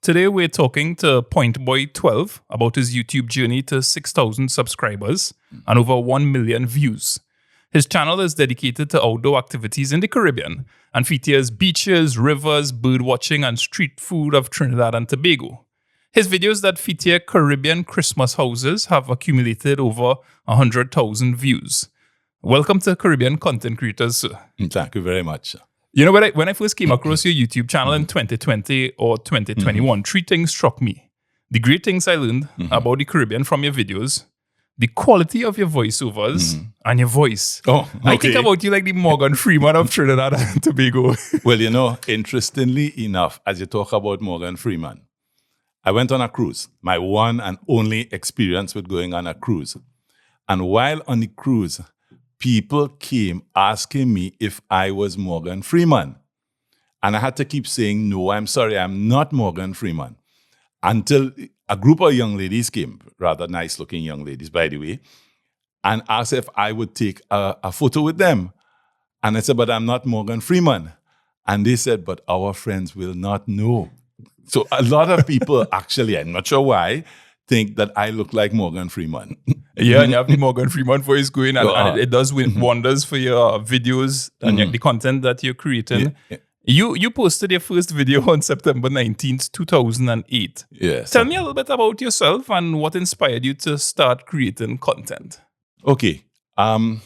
Today we're talking to PointBoy12 about his YouTube journey to 6,000 subscribers and over 1 million views. His channel is dedicated to outdoor activities in the Caribbean and features beaches, rivers, bird watching, and street food of Trinidad and Tobago. His videos that feature Caribbean Christmas houses have accumulated over 100,000 views. Welcome to Caribbean Content Creators, sir. Thank you very much. You know, when I first came across your YouTube channel in 2020 or 2021, three things struck me. The great things I learned about the Caribbean from your videos, the quality of your voiceovers, and your voice. Oh, okay. I think about you like the Morgan Freeman of Trinidad and Tobago. Well, you know, interestingly enough, as you talk about Morgan Freeman, I went on a cruise, my one and only experience with going on a cruise. And while on the cruise, people came asking me if I was Morgan Freeman. And I had to keep saying, no, I'm sorry, I'm not Morgan Freeman. Until a group of young ladies came, rather nice-looking young ladies, by the way, and asked if I would take a photo with them. And I said, but I'm not Morgan Freeman. And they said, but our friends will not know. So a lot of people actually, I'm not sure why, think that I look like Morgan Freeman. Yeah, and you have the Morgan Freeman voice going, and it does wonders for your videos and the content that you're creating. Yeah. You posted your first video on September 19th, 2008. Yes. Tell me a little bit about yourself and what inspired you to start creating content. Okay. My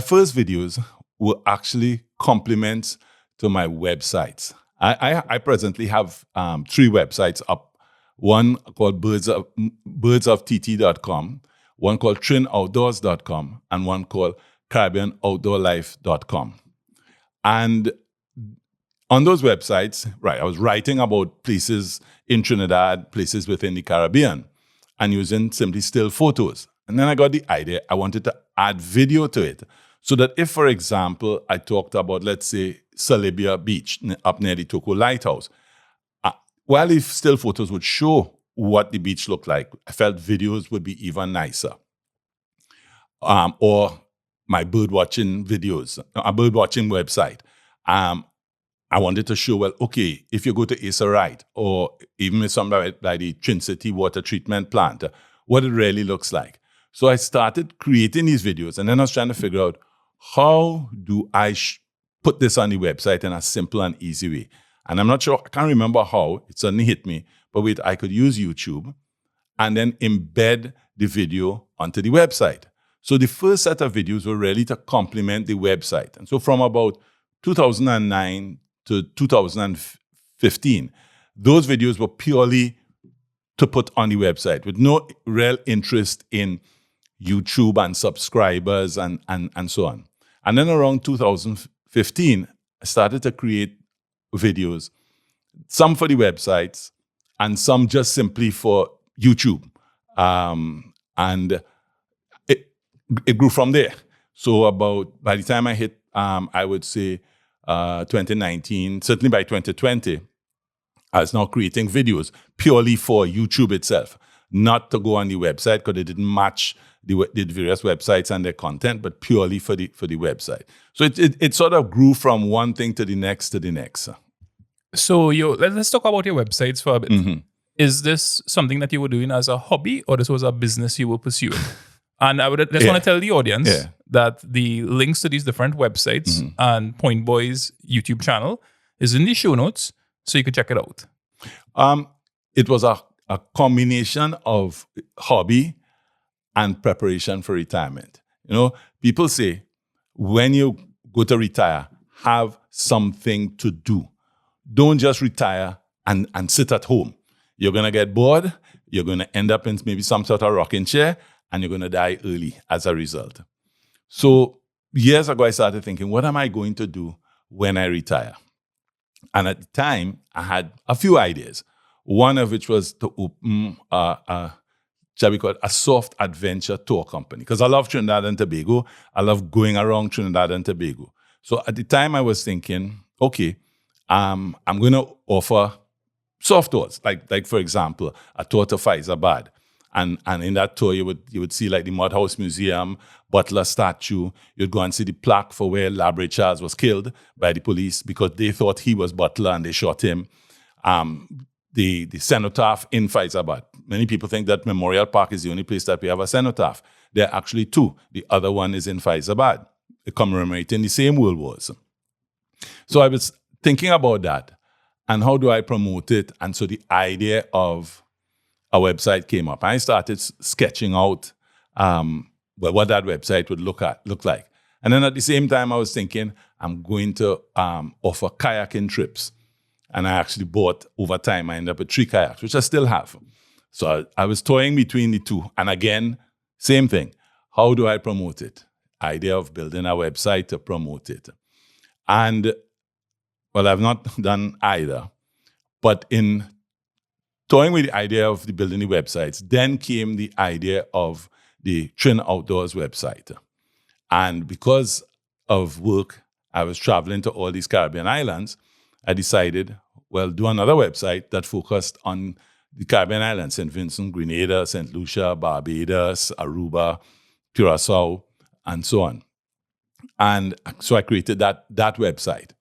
first videos were actually compliments to my websites. I presently have 3 websites up. One called birdsoft.com, one called trinoutdoors.com, and one called caribbeanoutdoorlife.com. And on those websites, right, I was writing about places in Trinidad, places within the Caribbean, and using simply still photos. And then I got the idea, I wanted to add video to it. So that if, for example, I talked about, let's say, Salibia Beach up near the Toko Lighthouse, while the still photos would show what the beach looked like, I felt videos would be even nicer. Or my bird watching videos, a bird watching website. I wanted to show, well, okay, if you go to Asa Wright, or even somewhere like the Trinity Water Treatment Plant, what it really looks like. So I started creating these videos, and then I was trying to figure out, how do I put this on the website in a simple and easy way? And I'm not sure, I can't remember how, it suddenly hit me, but wait, I could use YouTube and then embed the video onto the website. So the first set of videos were really to complement the website. And so from about 2009 to 2015, those videos were purely to put on the website with no real interest in YouTube and subscribers and so on. And then around 2015, I started to create videos, some for the websites and some just simply for YouTube. And it grew from there. So by the time I hit, I would say 2019, certainly by 2020, I was now creating videos purely for YouTube itself, not to go on the website because it didn't match the various websites and their content, but purely for the website. So it sort of grew from one thing to the next to the next. So let's talk about your websites for a bit. Is this something that you were doing as a hobby, or this was a business you were pursuing? And I would just want to tell the audience that the links to these different websites and Point Boy's YouTube channel is in the show notes, so you can check it out. It was a combination of hobby and preparation for retirement. You know, people say, when you go to retire, have something to do. Don't just retire and sit at home. You're going to get bored. You're going to end up in maybe some sort of rocking chair, and you're going to die early as a result. So years ago, I started thinking, what am I going to do when I retire? And at the time, I had a few ideas. One of which was to open shall we call it, a soft adventure tour company. Because I love Trinidad and Tobago. I love going around Trinidad and Tobago. So at the time, I was thinking, okay, I'm going to offer soft tours, like for example, a tour to Faizabad, And in that tour, you would see like the Mud House Museum, Butler statue. You'd go and see the plaque for where Labray Charles was killed by the police because they thought he was Butler and they shot him. The cenotaph in Faizabad. Many people think that Memorial Park is the only place that we have a cenotaph. There are actually two. The other one is in Faizabad, commemorating the same world wars. So I was thinking about that and how do I promote it? And so the idea of a website came up. I started sketching out what that website would look like. And then at the same time, I was thinking, I'm going to offer kayaking trips. And I actually bought, over time, I ended up with 3 kayaks, which I still have. So I was toying between the two. And again, same thing. How do I promote it? Idea of building a website to promote it. And, well, I've not done either. But in toying with the idea of building the websites, then came the idea of the Trin Outdoors website. And because of work, I was traveling to all these Caribbean islands. I decided, well, do another website that focused on the Caribbean islands, St. Vincent, Grenada, St. Lucia, Barbados, Aruba, Curacao, and so on. And so I created that website.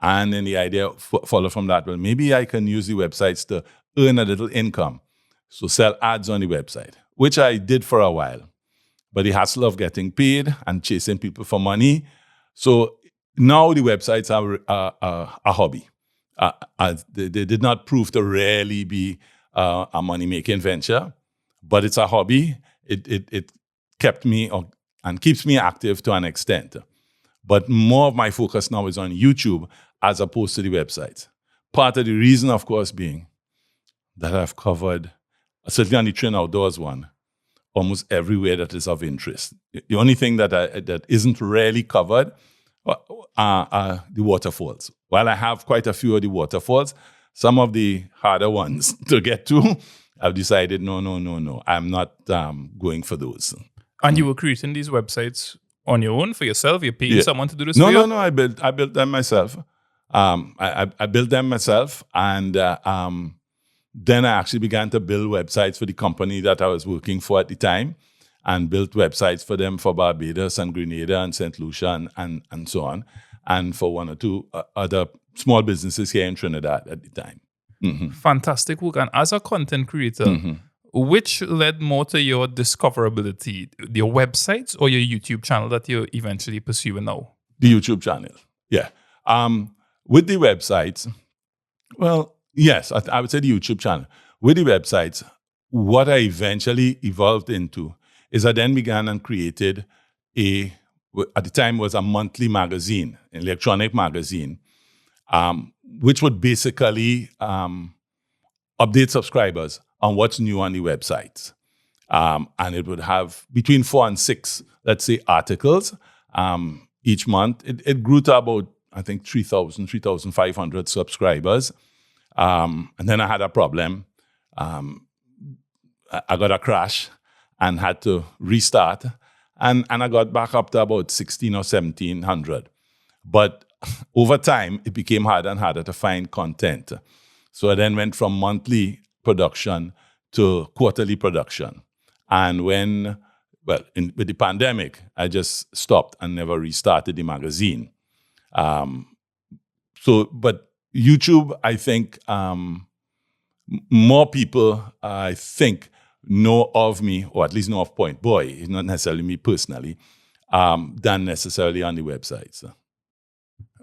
And then the idea followed from that, well, maybe I can use the websites to earn a little income. So sell ads on the website, which I did for a while. But the hassle of getting paid and chasing people for money. So now the websites are a hobby. They did not prove to really be a money-making venture, but it's a hobby. It kept me and keeps me active to an extent. But more of my focus now is on YouTube as opposed to the websites. Part of the reason, of course, being that I've covered, certainly on the Trin Outdoors one, almost everywhere that is of interest. The only thing that isn't really covered are the waterfalls. While I have quite a few of the waterfalls, some of the harder ones to get to, I've decided, no, I'm not going for those. And you were creating these websites on your own for yourself? You're paying someone to do this for you? No, I built them myself. I built them myself, and then I actually began to build websites for the company that I was working for at the time, and built websites for them for Barbados and Grenada and St. Lucia and so on, and for one or two other small businesses here in Trinidad at the time. Mm-hmm. Fantastic work. And as a content creator, which led more to your discoverability, your websites or your YouTube channel that you're eventually pursuing now? The YouTube channel, yeah. With the websites, well, yes, I would say the YouTube channel. With the websites, what I eventually evolved into is I then began and created at the time was a monthly magazine, an electronic magazine, which would basically update subscribers on what's new on the websites. And it would have between 4 and 6, let's say, articles each month. It grew to about, I think, 3,500 subscribers. And then I had a problem. I got a crash and had to restart. And I got back up to about 16 or 1,700. But over time, it became harder and harder to find content. So I then went from monthly production to quarterly production. And with the pandemic, I just stopped and never restarted the magazine. But YouTube, I think, more people, I think, know of me, or at least know of Point Boy, not necessarily me personally, than necessarily on the websites.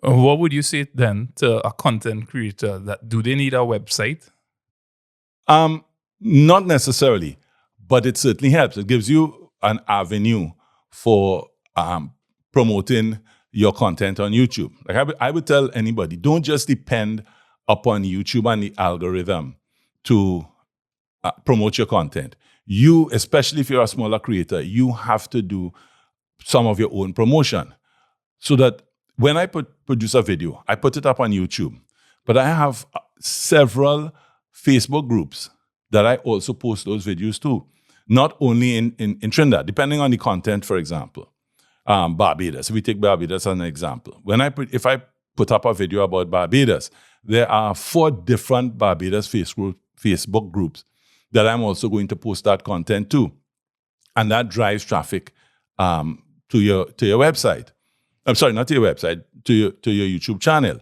What would you say then to a content creator? That do they need a website? Not necessarily, but it certainly helps. It gives you an avenue for promoting your content on YouTube. Like I would tell anybody, don't just depend upon YouTube and the algorithm to promote your content. You, especially if you're a smaller creator, you have to do some of your own promotion. So that when I produce a video, I put it up on YouTube. But I have several Facebook groups that I also post those videos to. Not only in Trinidad, depending on the content, for example. Barbados, if we take Barbados as an example. If I put up a video about Barbados, there are 4 different Barbados Facebook groups that I'm also going to post that content to. And that drives traffic to your website. I'm sorry, not to your website, to your YouTube channel.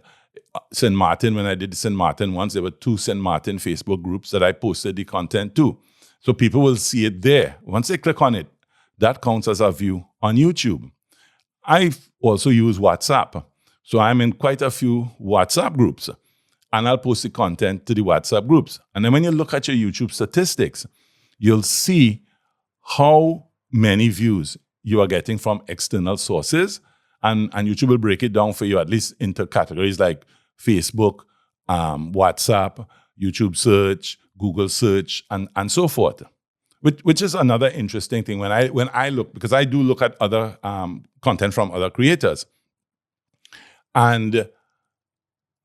St. Martin, when I did St. Martin once, there were 2 St. Martin Facebook groups that I posted the content to. So people will see it there. Once they click on it, that counts as a view on YouTube. I also use WhatsApp. So I'm in quite a few WhatsApp groups. And I'll post the content to the WhatsApp groups. And then when you look at your YouTube statistics, you'll see how many views you are getting from external sources. And YouTube will break it down for you, at least into categories like Facebook, WhatsApp, YouTube search, Google search, and so forth. Which is another interesting thing when I look, because I do look at other content from other creators. And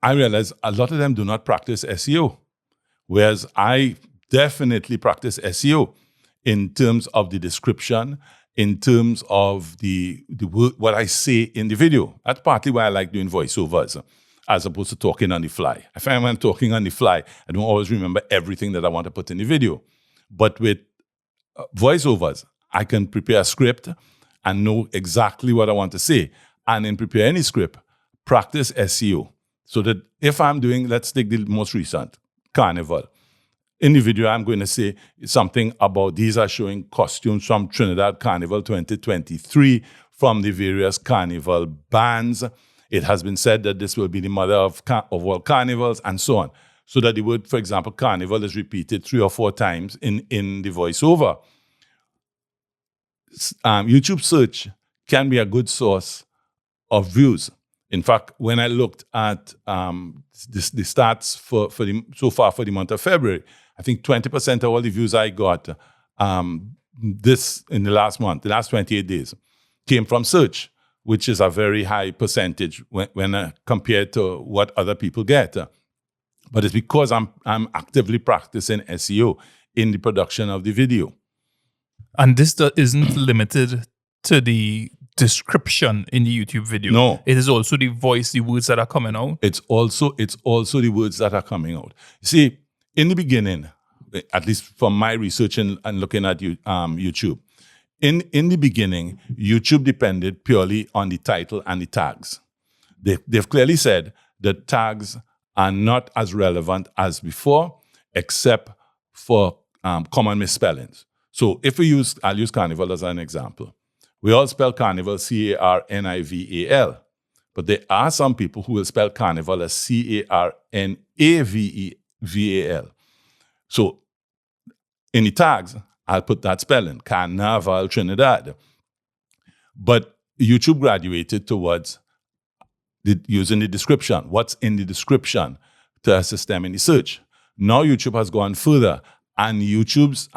I realize a lot of them do not practice SEO, whereas I definitely practice SEO in terms of the description, in terms of the what I say in the video. That's partly why I like doing voiceovers as opposed to talking on the fly. I find when I'm talking on the fly, I don't always remember everything that I want to put in the video. But with voiceovers, I can prepare a script and know exactly what I want to say. And in prepare any script, practice SEO. So that if I'm doing, let's take the most recent, Carnival. In the video, I'm going to say something about these are showing costumes from Trinidad Carnival 2023 from the various carnival bands. It has been said that this will be the mother of all carnivals and so on. So that the word, for example, carnival is repeated 3 or 4 times in the voiceover. YouTube search can be a good source of views. In fact, when I looked at the stats so far for the month of February, I think 20% of all the views I got in the last month, the last 28 days, came from search, which is a very high percentage when compared to what other people get. But it's because I'm actively practicing SEO in the production of the video. And this isn't limited to the description in the YouTube video. No. It is also the voice, the words that are coming out. It's also the words that are coming out. You see, in the beginning, at least from my research and looking at YouTube, in the beginning, YouTube depended purely on the title and the tags. They've clearly said that tags are not as relevant as before, except for common misspellings. So if I'll use Carnival as an example. We all spell Carnival Carnival, but there are some people who will spell Carnival as Carnaval. So in the tags, I'll put that spelling, Carnaval Trinidad. But YouTube graduated towards using the description, what's in the description, to assist them in the search. Now YouTube has gone further, and YouTube's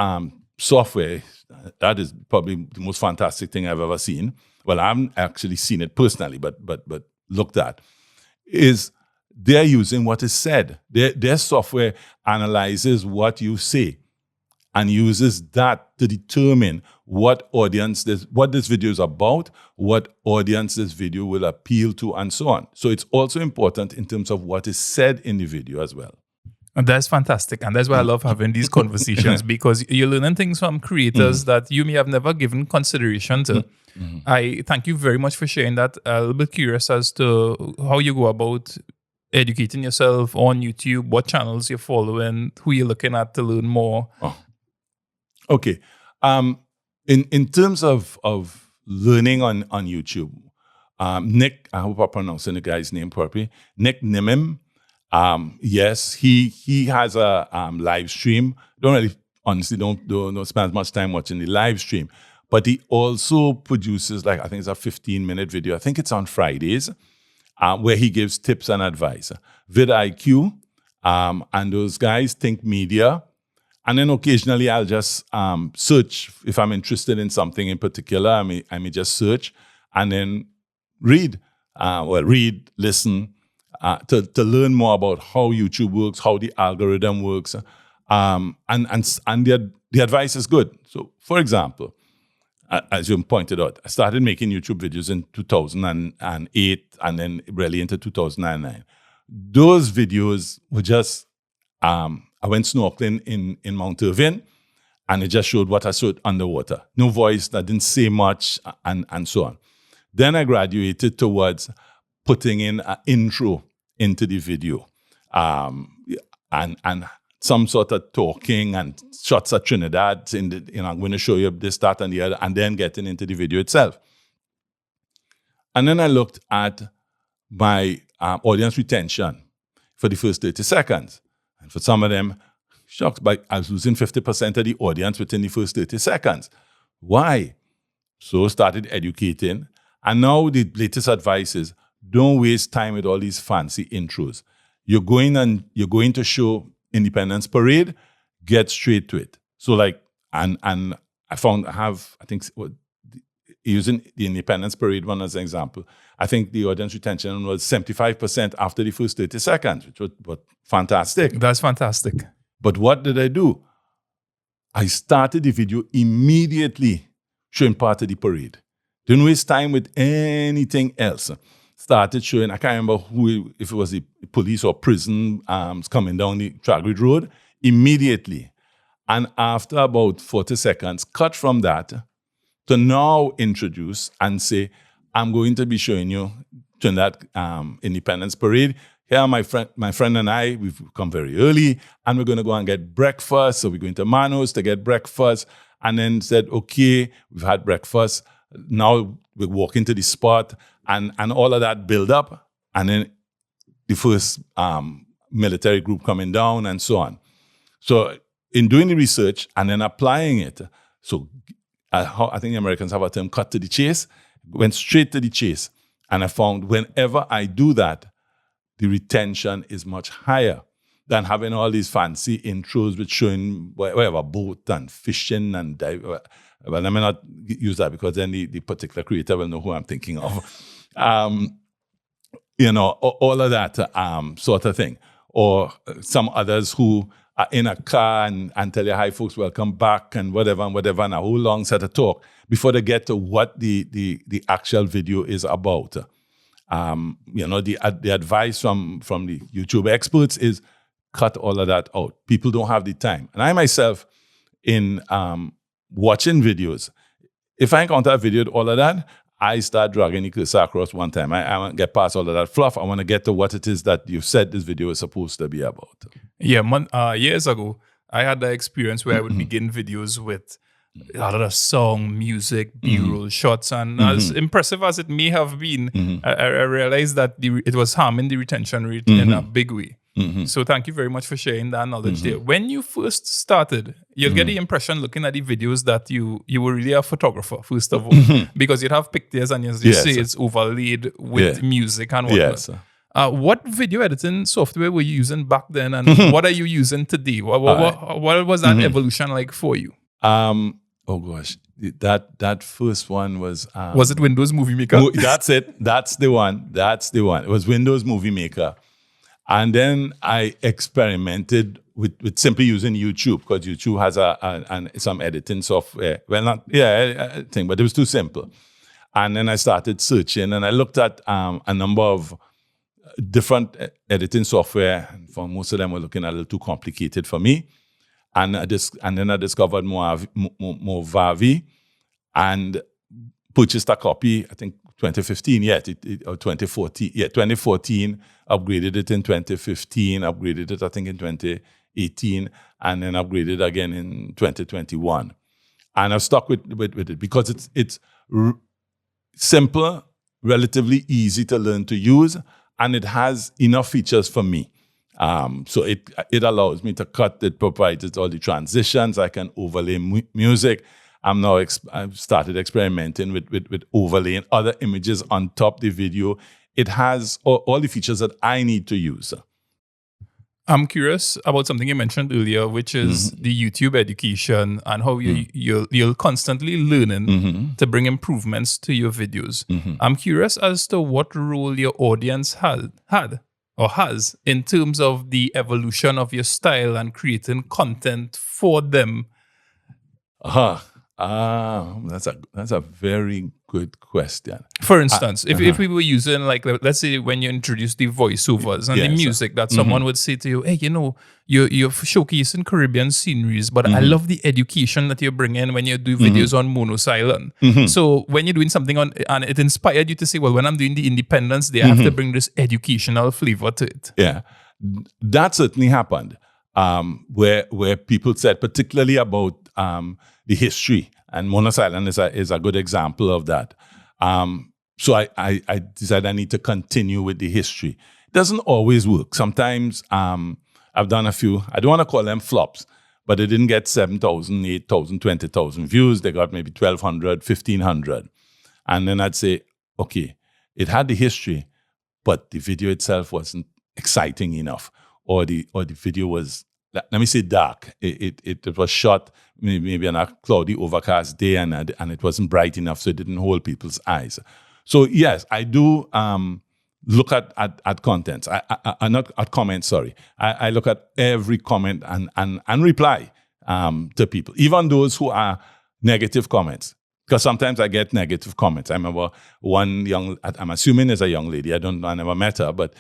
software, that is probably the most fantastic thing I've ever seen. Well, I haven't actually seen it personally, but looked at, is they're using what is said. Their software analyzes what you say and uses that to determine what this video is about, what audience this video will appeal to, and so on. So it's also important in terms of what is said in the video as well. And that's fantastic. And that's why I love having these conversations, because you're learning things from creators that you may have never given consideration to. I thank you very much for sharing that. A little bit curious as to how you go about educating yourself on YouTube, what channels you're following, who you're looking at to learn more. Oh. Okay. In terms of learning on YouTube, Nick, I hope I'm pronouncing the guy's name properly, Nick Nimim, yes, he has a live stream. Honestly don't spend much time watching the live stream, but he also produces, I think it's a 15-minute video. I think it's on Fridays, where he gives tips and advice. vidIQ, and those guys, Think Media. And then occasionally I'll just search if I'm interested in something in particular. I may just search and then read, listen, to learn more about how YouTube works, how the algorithm works, and the advice is good. So, for example, as you pointed out, I started making YouTube videos in 2008 and then really into 2009. Those videos were just I went snorkeling in Mount Irving, and it just showed what I showed underwater. No voice, I didn't say much, and so on. Then I graduated towards putting in an intro into the video, and some sort of talking and shots of Trinidad. I'm going to show you this, that, and the other, and then getting into the video itself. And then I looked at my audience retention for the first 30 seconds. And for some of them, shucks, but I was losing 50% of the audience within the first 30 seconds. Why? So started educating. And now the latest advice is, don't waste time with all these fancy intros. You're going to show Independence Parade, get straight to it. So and I found using the Independence Parade one as an example, I think the audience retention was 75% after the first 30 seconds, which was fantastic. That's fantastic. But what did I do? I started the video immediately showing part of the parade. Didn't waste time with anything else. Started showing, I can't remember if it was the police or prison coming down the Tragrid Road, immediately. And after about 40 seconds, cut from that to now introduce and say, I'm going to be showing you Trinidad Independence Parade. Here, my friend and I, we've come very early, and we're going to go and get breakfast. So we're going to Manos to get breakfast. And then said, okay, we've had breakfast. Now we're walking to the spot, and all of that build up. And then the first military group coming down and so on. So in doing the research and then applying it, so I think the Americans have a term, cut to the chase, went straight to the chase. And I found whenever I do that, the retention is much higher than having all these fancy intros with showing whatever boat and fishing and dive. Well, I may not use that because then the particular creator will know who I'm thinking of. All of that sort of thing. Or some others who are in a car and tell you, hi folks, welcome back and whatever, and a whole long set of talk before they get to what the actual video is about. The advice from the YouTube experts is cut all of that out. People don't have the time. And I myself, in watching videos, if I encounter a video with all of that, I start dragging the cursor across one time. I want to get past all of that fluff. I want to get to what it is that you said this video is supposed to be about. Yeah, years ago, I had that experience where I would begin videos with a lot of song, music, B-roll shots, and as impressive as it may have been, I realized that it was harming the retention rate in a big way. So thank you very much for sharing that knowledge there. When you first started, you'll get the impression looking at the videos that you were really a photographer, first of all, because you'd have pictures and as you say, it's overlaid with music and whatnot. Yes. What video editing software were you using back then, and what are you using today? What was that evolution like for you? Oh gosh, that first one was it Windows Movie Maker? That's it. That's the one. It was Windows Movie Maker. And then I experimented with simply using YouTube, because YouTube has some editing software. Well, thing, but it was too simple. And then I started searching, and I looked at a number of different editing software. And for most of them, were looking a little too complicated for me. And then I discovered Movavi and purchased a copy, I think 2015, or 2014. Yeah, 2014, upgraded it in 2015, upgraded it, I think, in 2018, and then upgraded again in 2021. And I've stuck with it because it's simple, relatively easy to learn to use, and it has enough features for me. So it allows me to cut, it provides all the transitions, I can overlay music. I've started experimenting with overlaying other images on top of the video. It has all the features that I need to use. I'm curious about something you mentioned earlier, which is the YouTube education and how you're constantly learning to bring improvements to your videos. I'm curious as to what role your audience had or has in terms of the evolution of your style and creating content for them. That's a very good question. For instance, if we were using, like, let's say when you introduce the voiceovers and the Yes. music, that someone would say to you, hey, you're showcasing Caribbean sceneries, but I love the education that you bring in when you do videos on Monos Island. So when you're doing something and it inspired you to say, well, when I'm doing the Independence Day, I have to bring this educational flavor to it. Yeah, that certainly happened. Where people said, particularly about the history, and Monos Island is a good example of that. So I decided I need to continue with the history. It doesn't always work. Sometimes I've done a few, I don't want to call them flops, but they didn't get 7,000, 8,000, 20,000 views. They got maybe 1,200, 1,500. And then I'd say, okay, it had the history, but the video itself wasn't exciting enough. Or the video was, let me say, dark. It was shot maybe on a cloudy, overcast day, and it wasn't bright enough, so it didn't hold people's eyes. So yes, I do look at contents. I not at comments. Sorry, I look at every comment and reply to people, even those who are negative comments. Because sometimes I get negative comments. I remember one I'm assuming is a young lady. I never met her, but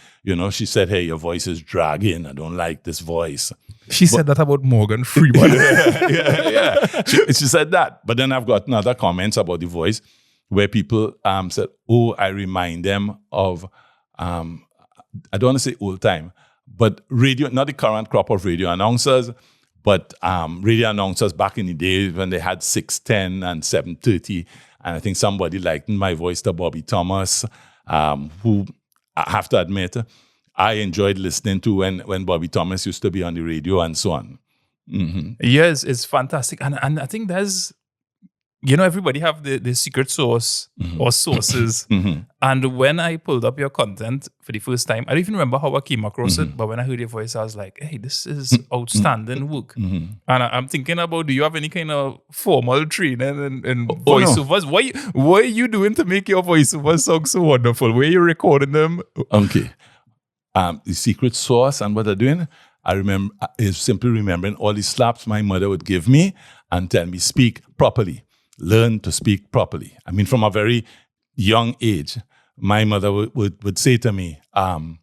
she said, "Hey, your voice is dragging. I don't like this voice." She said that about Morgan Freeman. yeah. She said that. But then I've got another comments about the voice where people said, "Oh, I remind them of I don't want to say old time, but radio, not the current crop of radio announcers." But radio announcers back in the days when they had 610 and 730, and I think somebody likened my voice to Bobby Thomas, who I have to admit, I enjoyed listening to when Bobby Thomas used to be on the radio and so on. Yes, it's fantastic. And I think there's, everybody have the secret sauce or sources. And when I pulled up your content for the first time, I don't even remember how I came across it, but when I heard your voice, I was like, hey, this is outstanding work. And I'm thinking about, do you have any kind of formal training in voiceovers? No. What are you doing to make your voiceovers sound so wonderful? Where are you recording them? Okay. The secret sauce and what I'm doing, I remember, is simply remembering all the slaps my mother would give me and tell me, speak properly. Learn to speak properly. I mean, from a very young age, my mother would say to me, my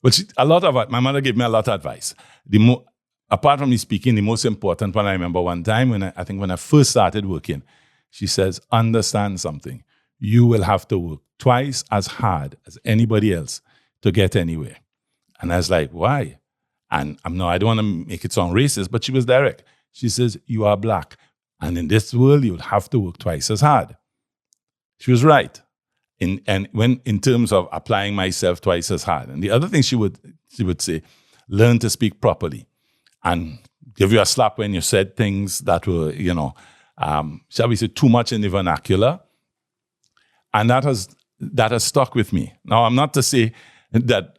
mother gave me a lot of advice. Apart from me speaking, the most important one, I remember one time when I first started working, she says, understand something. You will have to work twice as hard as anybody else to get anywhere. And I was like, why? And I don't want to make it sound racist, but she was direct. She says, you are black. And in this world, you'll have to work twice as hard. She was right. In terms of applying myself twice as hard. And the other thing she would say, learn to speak properly. And give you a slap when you said things that were, shall we say, too much in the vernacular. And that has stuck with me. Now, I'm not to say that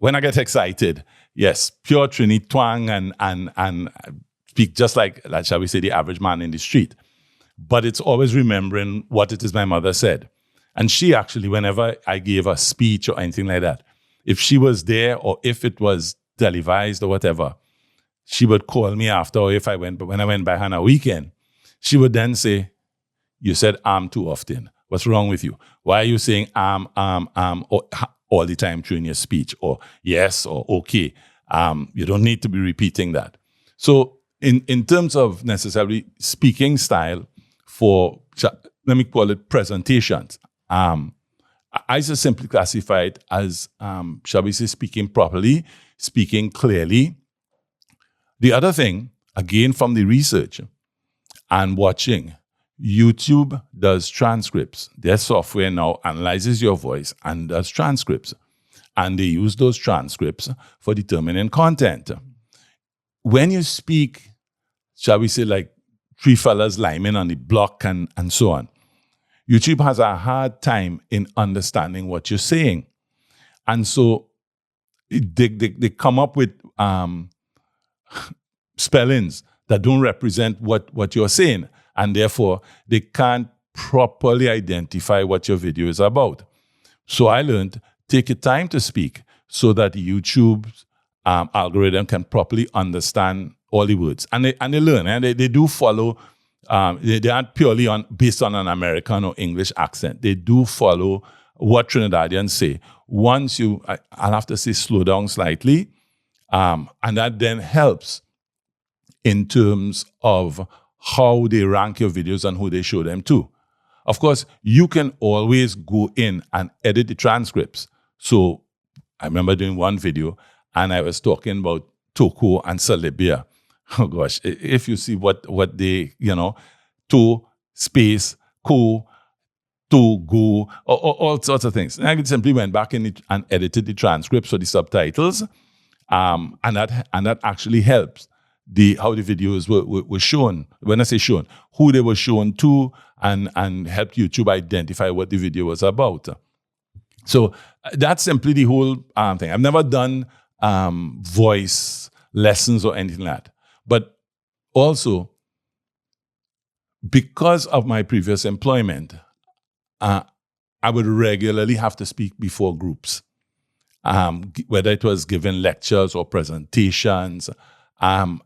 when I get excited, yes, pure Trini twang and speak just like, shall we say, the average man in the street. But it's always remembering what it is my mother said. And she actually, whenever I gave a speech or anything like that, if she was there or if it was televised or whatever, she would call me after, or when I went by her on a weekend, she would then say, you said too often. What's wrong with you? Why are you saying all the time during your speech? Or yes, or okay. You don't need to be repeating that. So in terms of necessarily speaking style for, let me call it presentations, I just simply classify it as, shall we say, speaking properly, speaking clearly. The other thing, again, from the research and watching, YouTube does transcripts. Their software now analyzes your voice and does transcripts. And they use those transcripts for determining content. When you speak, shall we say, like three fellas liming on the block and so on, YouTube has a hard time in understanding what you're saying. And so they come up with spellings that don't represent what you're saying. And therefore, they can't properly identify what your video is about. So I learned, take your time to speak so that YouTube's algorithm can properly understand all the words. And they learn, and they do follow they aren't purely based on an American or English accent. They do follow what Trinidadians say. Once I'll have to say, slow down slightly, and that then helps in terms of how they rank your videos and who they show them to. Of course, you can always go in and edit the transcripts. So I remember doing one video, and I was talking about Togo and Salibia. Oh gosh, if you see what they, to space, ko, to go, all sorts of things. And I simply went back in and edited the transcripts for the subtitles, and that actually helps how the videos were shown. When I say shown, who they were shown to, and helped YouTube identify what the video was about. So that's simply the whole thing. I've never done voice lessons or anything like that. But also, because of my previous employment, I would regularly have to speak before groups, whether it was giving lectures or presentations. And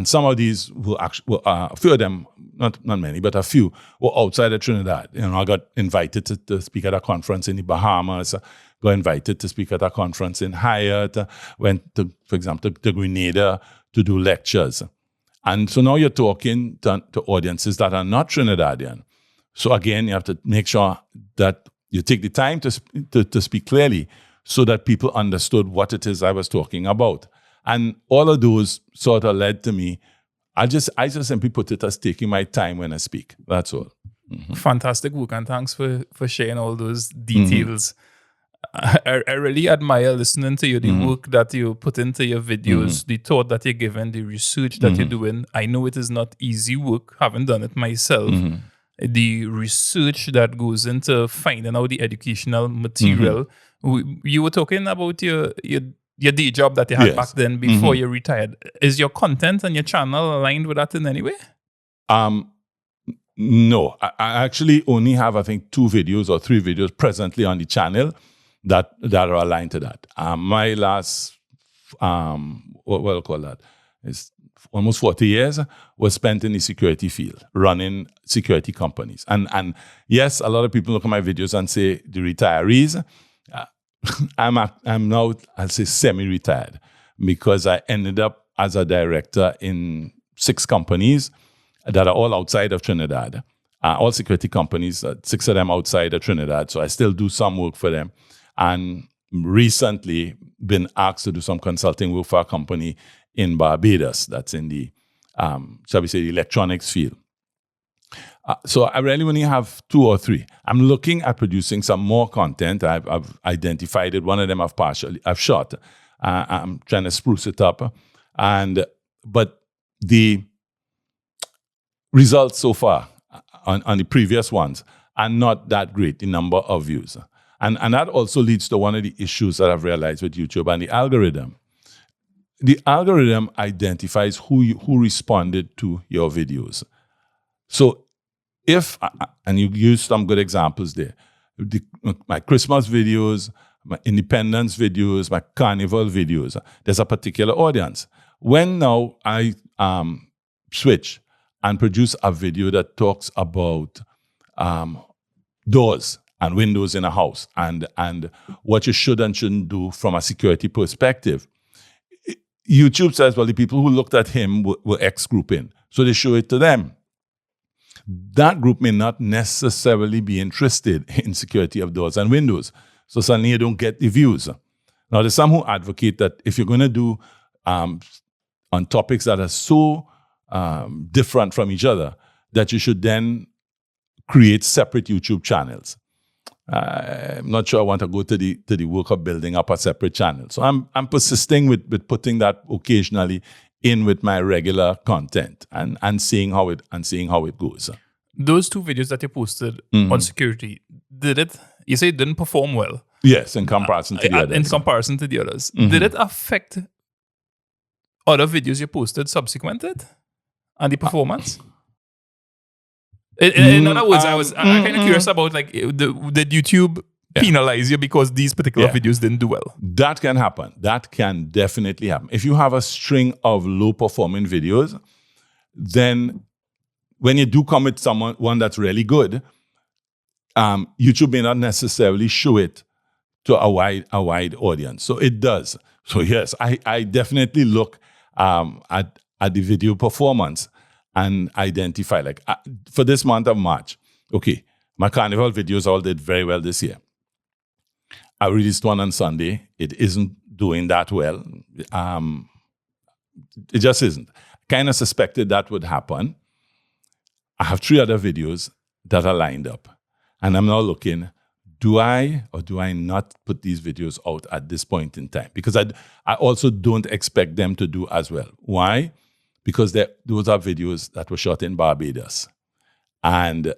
some of these were actually, a few of them, not many, but a few were outside of Trinidad. I got invited to speak at a conference in the Bahamas, got invited to speak at a conference in Hyatt, went to, for example, to Grenada to do lectures. And so now you're talking to audiences that are not Trinidadian. So again, you have to make sure that you take the time to speak clearly so that people understood what it is I was talking about. And all of those sort of led to me. I just simply put it as taking my time when I speak. That's all. Mm-hmm. Fantastic work, and thanks for sharing all those details. I really admire listening to you, the work that you put into your videos, the thought that you're giving, the research that you're doing. I know it is not easy work, haven't done it myself. The research that goes into finding out the educational material. You were talking about your day job that you had back then before you retired. Is your content and your channel aligned with that in any way? No. I actually only have, I think, 2 videos or 3 videos presently on the channel that are aligned to that. My last, what do you call that? It's almost 40 years was spent in the security field, running security companies. And yes, a lot of people look at my videos and say the retirees. I'm now, I'll say, semi-retired, because I ended up as a director in 6 companies that are all outside of Trinidad. All security companies, 6 of them outside of Trinidad. So I still do some work for them. And recently been asked to do some consulting work for a company in Barbados that's in the, shall we say, the electronics field. So I really only have 2 or 3. I'm looking at producing some more content. I've identified it. One of them I've shot. I'm trying to spruce it up. But the results so far on the previous ones are not that great, the number of views. And that also leads to one of the issues that I've realized with YouTube and the algorithm. The algorithm identifies who responded to your videos. So and you use some good examples there, my Christmas videos, my independence videos, my carnival videos, there's a particular audience. When now I switch and produce a video that talks about doors and windows in a house and what you should and shouldn't do from a security perspective, YouTube says, well, the people who looked at him were X group in, so they show it to them. That group may not necessarily be interested in security of doors and windows. So suddenly you don't get the views. Now, there's some who advocate that if you're going to do on topics that are so different from each other, that you should then create separate YouTube channels. I'm not sure I want to go to the work of building up a separate channel. So I'm persisting with putting that occasionally in with my regular content and seeing how it goes. Those 2 videos that you posted on security, you say it didn't perform well? Yes, in comparison to the others. In comparison to the others. Did it affect other videos you posted subsequently and the performance? In other words, I'm kind of curious about, like, did YouTube penalize you because these particular videos didn't do well? That can happen. That can definitely happen. If you have a string of low-performing videos, then when you do come with one that's really good, YouTube may not necessarily show it to a wide audience. So it does. So yes, I definitely look at the video performance and identify, like, for this month of March, okay, my carnival videos all did very well this year. I released one on Sunday. It isn't doing that well. It just isn't. Kind of suspected that would happen. I have 3 other videos that are lined up. And I'm now looking, do I or do I not put these videos out at this point in time? Because I also don't expect them to do as well. Why? Because those are videos that were shot in Barbados. And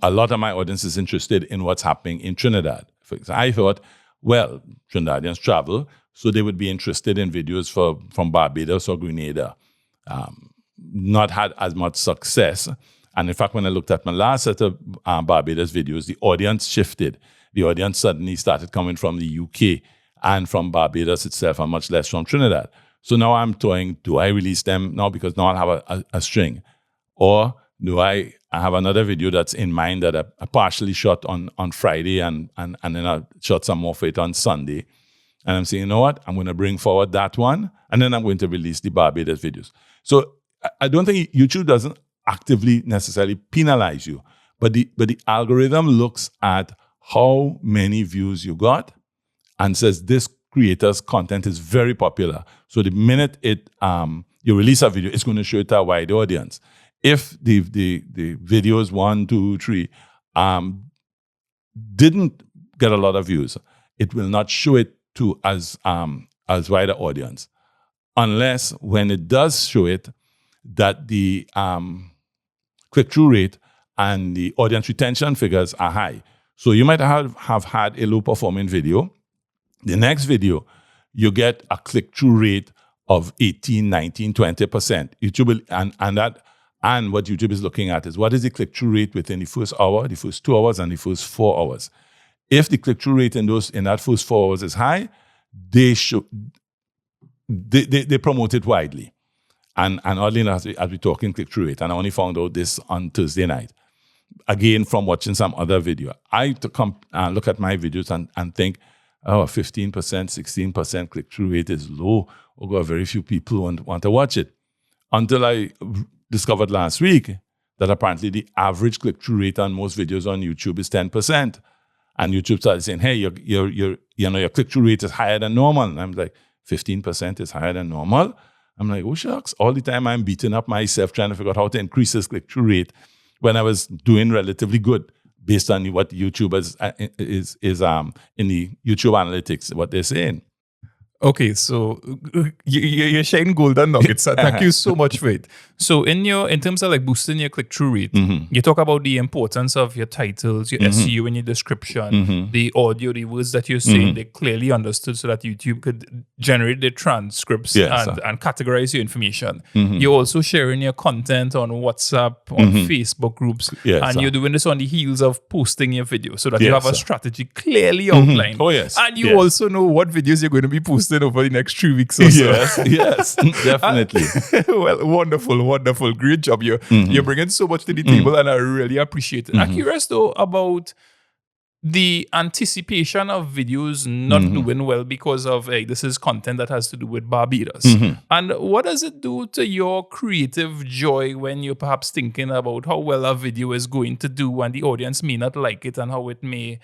a lot of my audience is interested in what's happening in Trinidad. For example, I thought, well, Trinidadians travel, so they would be interested in videos from Barbados or Grenada. Not had as much success. And in fact, when I looked at my last set of Barbados videos, the audience shifted. The audience suddenly started coming from the UK and from Barbados itself, and much less from Trinidad. So now I'm toying, do I release them now because now I'll have a string? Or do I have another video that's in mind that I partially shot on Friday and then I shot some more for it on Sunday. And I'm saying, you know what? I'm going to bring forward that one, and then I'm going to release the Barbados videos. So I don't think YouTube doesn't actively necessarily penalize you, but the algorithm looks at how many views you got and says this creator's content is very popular. So the minute you release a video, it's going to show it to a wide audience. If the videos 1, 2, 3 didn't get a lot of views, it will not show it to as wider audience, unless when it does show it, that the click-through rate and the audience retention figures are high. So you might have had a low-performing video. The next video, you get a click-through rate of 18, 19, 20%. YouTube will, and what YouTube is looking at is what is the click-through rate within the first hour, the first 2 hours, and the first 4 hours. If the click-through rate in that first 4 hours is high, they promote it widely. And oddly enough, as we're talking click-through rate, and I only found out this on Thursday night, again from watching some other video, I come and look at my videos and think, 15%, 16% click-through rate is low. Or very few people want to watch it. Until I discovered last week that apparently the average click-through rate on most videos on YouTube is 10%. And YouTube started saying, hey, your click-through rate is higher than normal. And I'm like, 15% is higher than normal? I'm like, oh, shucks. All the time I'm beating up myself trying to figure out how to increase this click-through rate when I was doing relatively good based on what YouTube is in the YouTube analytics, what they're saying. Okay, so you're sharing golden nuggets. Thank you so much for it. So in terms of like boosting your click-through rate, you talk about the importance of your titles, your SEO and your description, the audio, the words that you're saying, they clearly understood so that YouTube could generate the transcripts and categorize your information. You're also sharing your content on WhatsApp, on Facebook groups, and you're doing this on the heels of posting your video so that you have a strategy clearly outlined. Oh, yes. And you also know what videos you're going to be posting over the next 3 weeks or so. Yes, definitely. Well, wonderful. Great job. You're bringing so much to the table, and I really appreciate it. I'm curious, though, about the anticipation of videos not doing well because of, this is content that has to do with Barbados. And what does it do to your creative joy when you're perhaps thinking about how well a video is going to do and the audience may not like it and how it may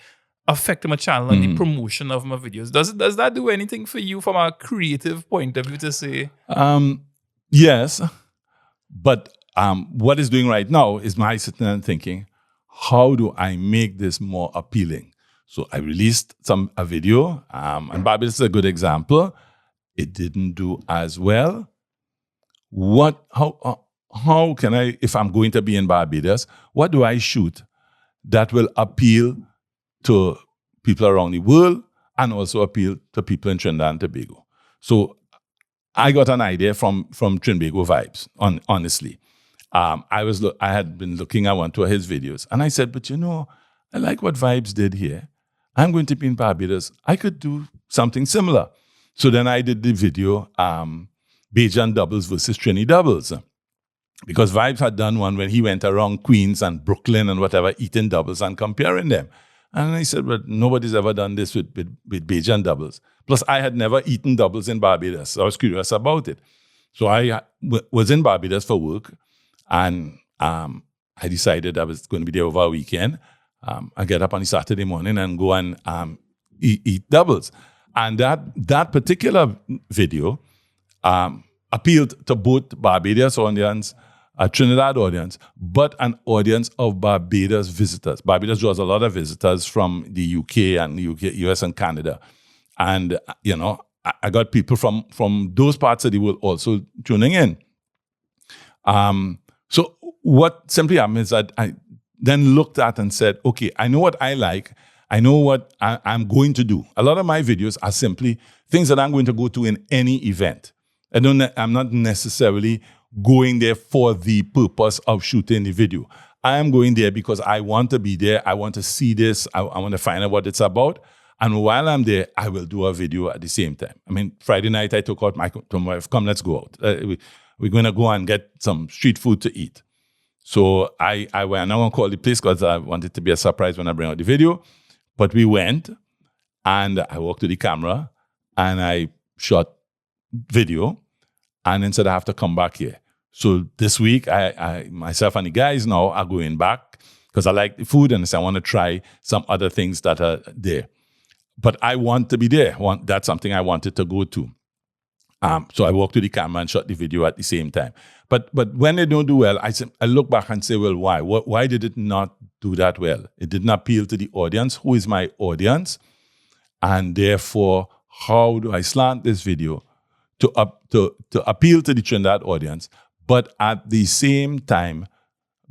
affect my channel and the promotion of my videos? Does that do anything for you from a creative point of view to say? Yes, but what it's doing right now is my sitting and thinking, how do I make this more appealing? So I released a video, and Barbados is a good example. It didn't do as well. How can I, if I'm going to be in Barbados, what do I shoot that will appeal to people around the world and also appeal to people in Trinidad and Tobago? So I got an idea from Trinbago Vibes, honestly. I had been looking at one of his videos, and I said, but I like what Vibes did here. I'm going to be in Barbados. I could do something similar. So then I did the video, Bajan doubles versus Trini doubles. because Vibes had done one when he went around Queens and Brooklyn and whatever, eating doubles and comparing them. And he said, but nobody's ever done this with Bajan doubles. Plus, I had never eaten doubles in Barbados. So I was curious about it. So I was in Barbados for work, and I decided I was going to be there over a weekend. I get up on a Saturday morning and go and eat doubles. And that particular video appealed to both Barbados audience, a Trinidad audience, but an audience of Barbados visitors. Barbados draws a lot of visitors from the UK and US and Canada. And, I got people from those parts of the world also tuning in. So what simply happened is that I then looked at and said, okay, I know what I like. I know what I'm going to do. A lot of my videos are simply things that I'm going to go to in any event. I'm not necessarily going there for the purpose of shooting the video. I am going there because I want to be there. I want to see this. I want to find out what it's about. And while I'm there, I will do a video at the same time. I mean, Friday night, I took out my wife, come, let's go out. We're going to go and get some street food to eat. So I'm not going to call the place because I want it to be a surprise when I bring out the video. But we went, and I walked to the camera, and I shot video, and then said I have to come back here. So this week, I myself and the guys now are going back because I like the food, and I want to try some other things that are there. But I want to be there. That's something I wanted to go to. So I walked to the camera and shot the video at the same time. But when they don't do well, I look back and say, well, why? Why did it not do that well? It didn't appeal to the audience. Who is my audience? And therefore, how do I slant this video to appeal to the Trinidad audience, but at the same time,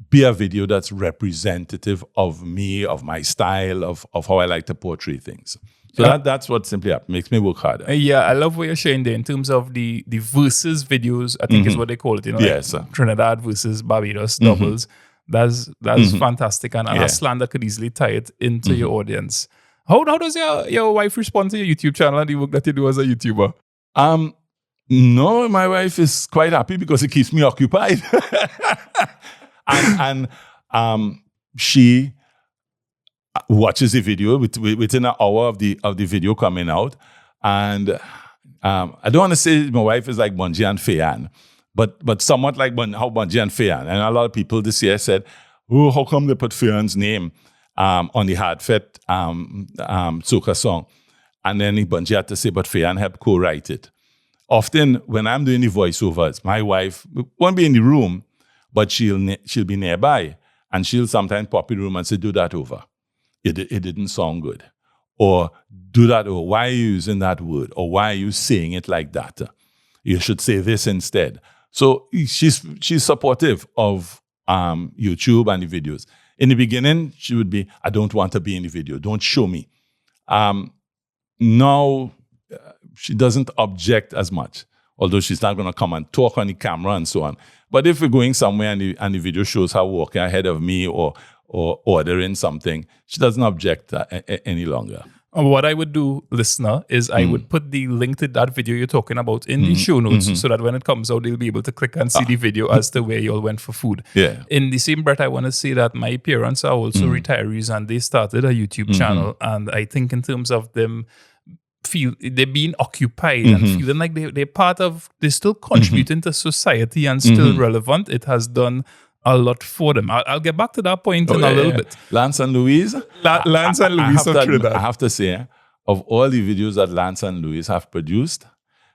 be a video that's representative of me, of my style, of how I like to portray things. So that's what simply makes me work harder. Yeah, I love what you're sharing there in terms of the versus videos, I think is what they call it. Yes. Like Trinidad versus Barbados doubles. That's fantastic. And a slant that could easily tie it into your audience. How does your wife respond to your YouTube channel and the work that you do as a YouTuber? No, my wife is quite happy because it keeps me occupied. and she watches the video within an hour of the video coming out. And I don't want to say my wife is like Bungie and Fayan, but somewhat like how Bungie and Fayan. And a lot of people this year said, oh, how come they put Fayan's name on the Hardfet soca song? And then Bungie had to say, but Fayan helped co-write it. Often when I'm doing the voiceovers, my wife won't be in the room, but she'll be nearby, and she'll sometimes pop in the room and say, do that over. It didn't sound good. Or do that over. Why are you using that word? Or why are you saying it like that? You should say this instead. So she's supportive of YouTube and the videos. In the beginning, she would be, I don't want to be in the video. Don't show me. Now, she doesn't object as much, although she's not going to come and talk on the camera and so on. But if we're going somewhere and the video shows her walking ahead of me or ordering something, she doesn't object any longer. What I would do, listener, is I would put the link to that video you're talking about in the show notes so that when it comes out, they'll be able to click and see the video as to where you all went for food. Yeah. In the same breath, I want to say that my parents are also retirees and they started a YouTube channel. And I think in terms of them, they're being occupied and feeling like they're still contributing to society and still relevant. It has done a lot for them. I'll get back to that point in a little bit. Lance and Louise? Lance and Louise of Trinidad. I have to say, of all the videos that Lance and Louise have produced,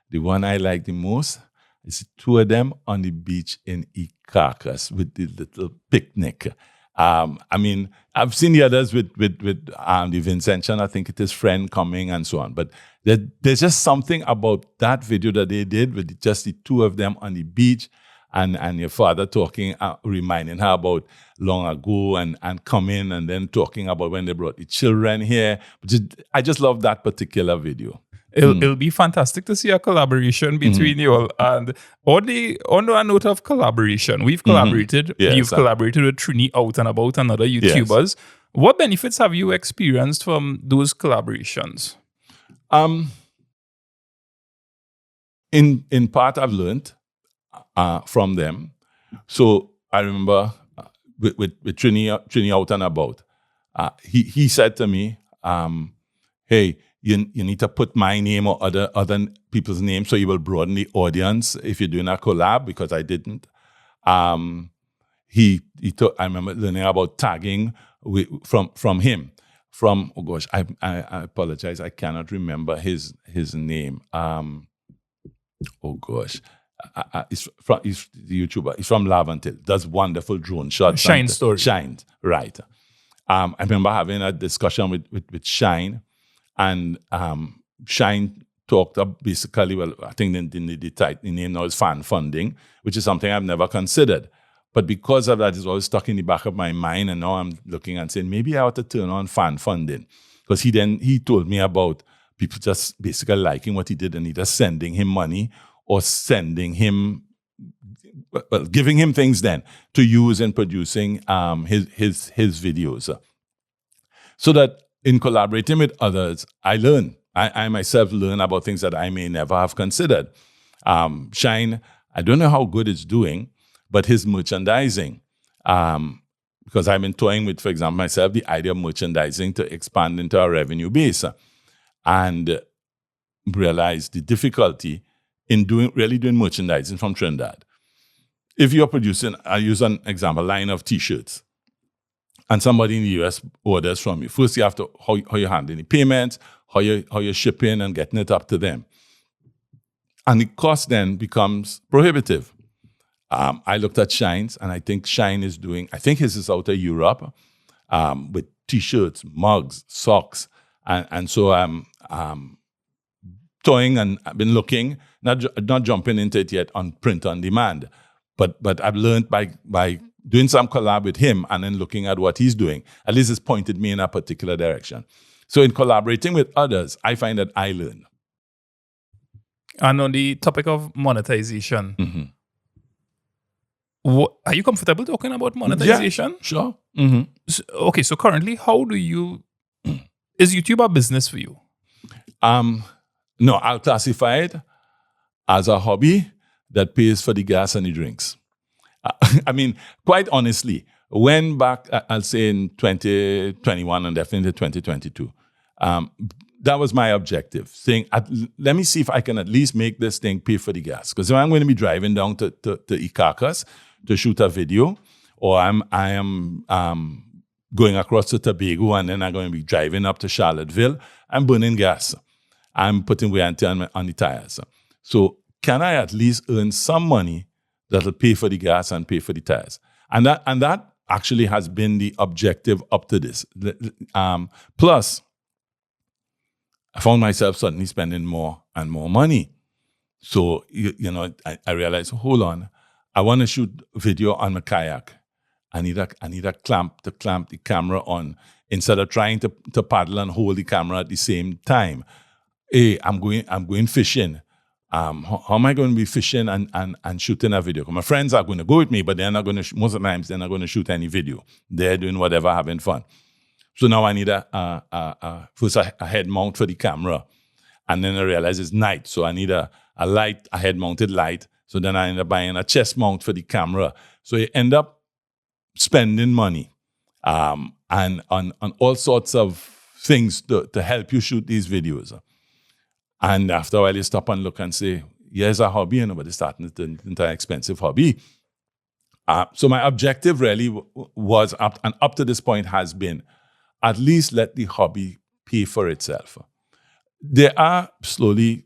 the one I like the most is 2 of them on the beach in Icacas with the little picnic. I mean, I've seen the others with the Vincentian, I think it is friend coming and so on. But there's just something about that video that they did with just the 2 of them on the beach and your father talking, reminding her about long ago and coming and then talking about when they brought the children here. I just love that particular video. It'll be fantastic to see a collaboration between you all. And on a note of collaboration, we've collaborated. Yes, You've collaborated with Trini Out and About and other YouTubers. Yes. What benefits have you experienced from those collaborations? In part, I've learned from them. So I remember with Trini out and about, he said to me, hey, you need to put my name or other people's names so you will broaden the audience if you're doing a collab, because I didn't. He I remember learning about tagging from him. Oh gosh, I apologize, I cannot remember his name. Oh gosh. He's the YouTuber. He's from Lavantil. Does wonderful drone shots. Shine story. Shine, right. I remember having a discussion with Shine, and Shine talked up basically, well, I think the name now is fan funding, which is something I've never considered. But because of that, it's always stuck in the back of my mind, and now I'm looking and saying, maybe I ought to turn on fan funding. Because he told me about people just basically liking what he did and either sending him money or sending him, well, giving him things then to use in producing his videos. So that in collaborating with others, I learn. I myself learn about things that I may never have considered. Shine, I don't know how good it's doing, but his merchandising, because I've been toying with, for example, myself, the idea of merchandising to expand into our revenue base, and realized the difficulty in really doing merchandising from Trinidad. If you're producing, I use an example, line of T-shirts, and somebody in the US orders from you, first you have to, how you handle the payments, how you're shipping and getting it up to them. And the cost then becomes prohibitive. I looked at Shine's, and I think Shine is doing, I think his is out of Europe, with T-shirts, mugs, socks, and so I'm toying, and I've been looking, not jumping into it yet on print on demand, but I've learned by doing some collab with him and then looking at what he's doing. At least it's pointed me in a particular direction. So in collaborating with others, I find that I learn. And on the topic of monetization, are you comfortable talking about monetization? Yeah, sure. Okay, so currently, how do you, is YouTube a business for you? No, I'll classify it as a hobby that pays for the gas and the drinks. I mean, quite honestly, when back, I'll say in 2021 and definitely 2022, that was my objective, saying, let me see if I can at least make this thing pay for the gas. Because if I'm going to be driving down to Icacos to shoot a video, or I am going across to Tobago and then I'm going to be driving up to Charlottesville, I'm burning gas. I'm putting wear and tear on the tires. So can I at least earn some money that'll pay for the gas and pay for the tires? And that actually has been the objective up to this. Plus, I found myself suddenly spending more and more money. So, I realized, hold on, I want to shoot video on my kayak. I need a clamp to clamp the camera on instead of trying to paddle and hold the camera at the same time. Hey, I'm going fishing. How am I going to be fishing and shooting a video? My friends are going to go with me, but they're not going to, most of the times, they're not going to shoot any video. They're doing whatever, having fun. So now I need first a head mount for the camera. And then I realize it's night. So I need a head mounted light. So then I end up buying a chest mount for the camera. So you end up spending money and on all sorts of things to help you shoot these videos. And after a while, you stop and look and say, yeah, it's a hobby, but it's starting to into an expensive hobby. So my objective really was, up to this point, has been at least let the hobby pay for itself. There are slowly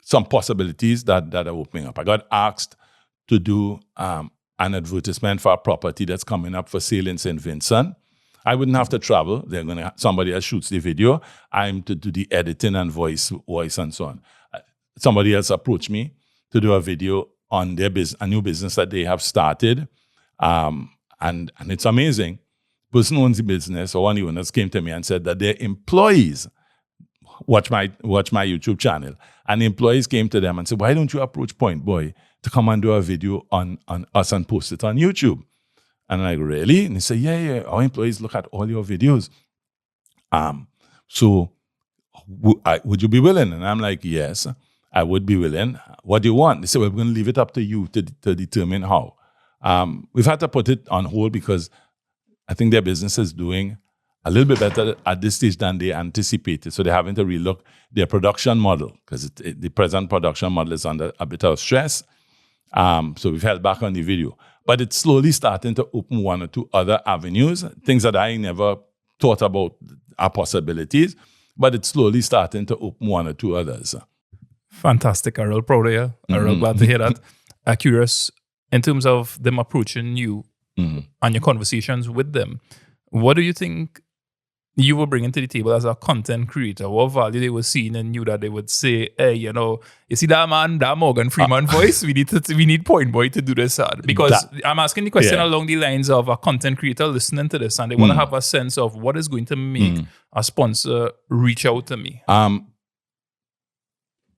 some possibilities that are opening up. I got asked to do an advertisement for a property that's coming up for sale in St. Vincent. I wouldn't have to travel. They're going to somebody else shoots the video. I'm to do the editing and voice and so on. Somebody else approached me to do a video on their a new business that they have started, and it's amazing. Person who owns the business, or one of the owners, came to me and said that their employees watch my YouTube channel, and the employees came to them and said, "Why don't you approach Point Boy to come and do a video on us and post it on YouTube?" And I'm like, really? And they say, yeah, our employees look at all your videos. So would you be willing? And I'm like, yes, I would be willing. What do you want? They say, well, we're going to leave it up to you to determine how. We've had to put it on hold because I think their business is doing a little bit better at this stage than they anticipated. So they're having to relook their production model because the present production model is under a bit of stress. So we've held back on the video. But it's slowly starting to open one or two other avenues, things that I never thought about are possibilities, but it's slowly starting to open one or two others. Fantastic. I'm real proud of you. I'm real glad to hear that. I'm curious, in terms of them approaching you and your conversations with them, what do you think you were bringing to the table as a content creator? What value they were seeing in you that they would say, hey, you see that man, that Morgan Freeman voice? We need Point Boy to do this hard. Because I'm asking the question along the lines of a content creator listening to this and they want to have a sense of what is going to make a sponsor reach out to me.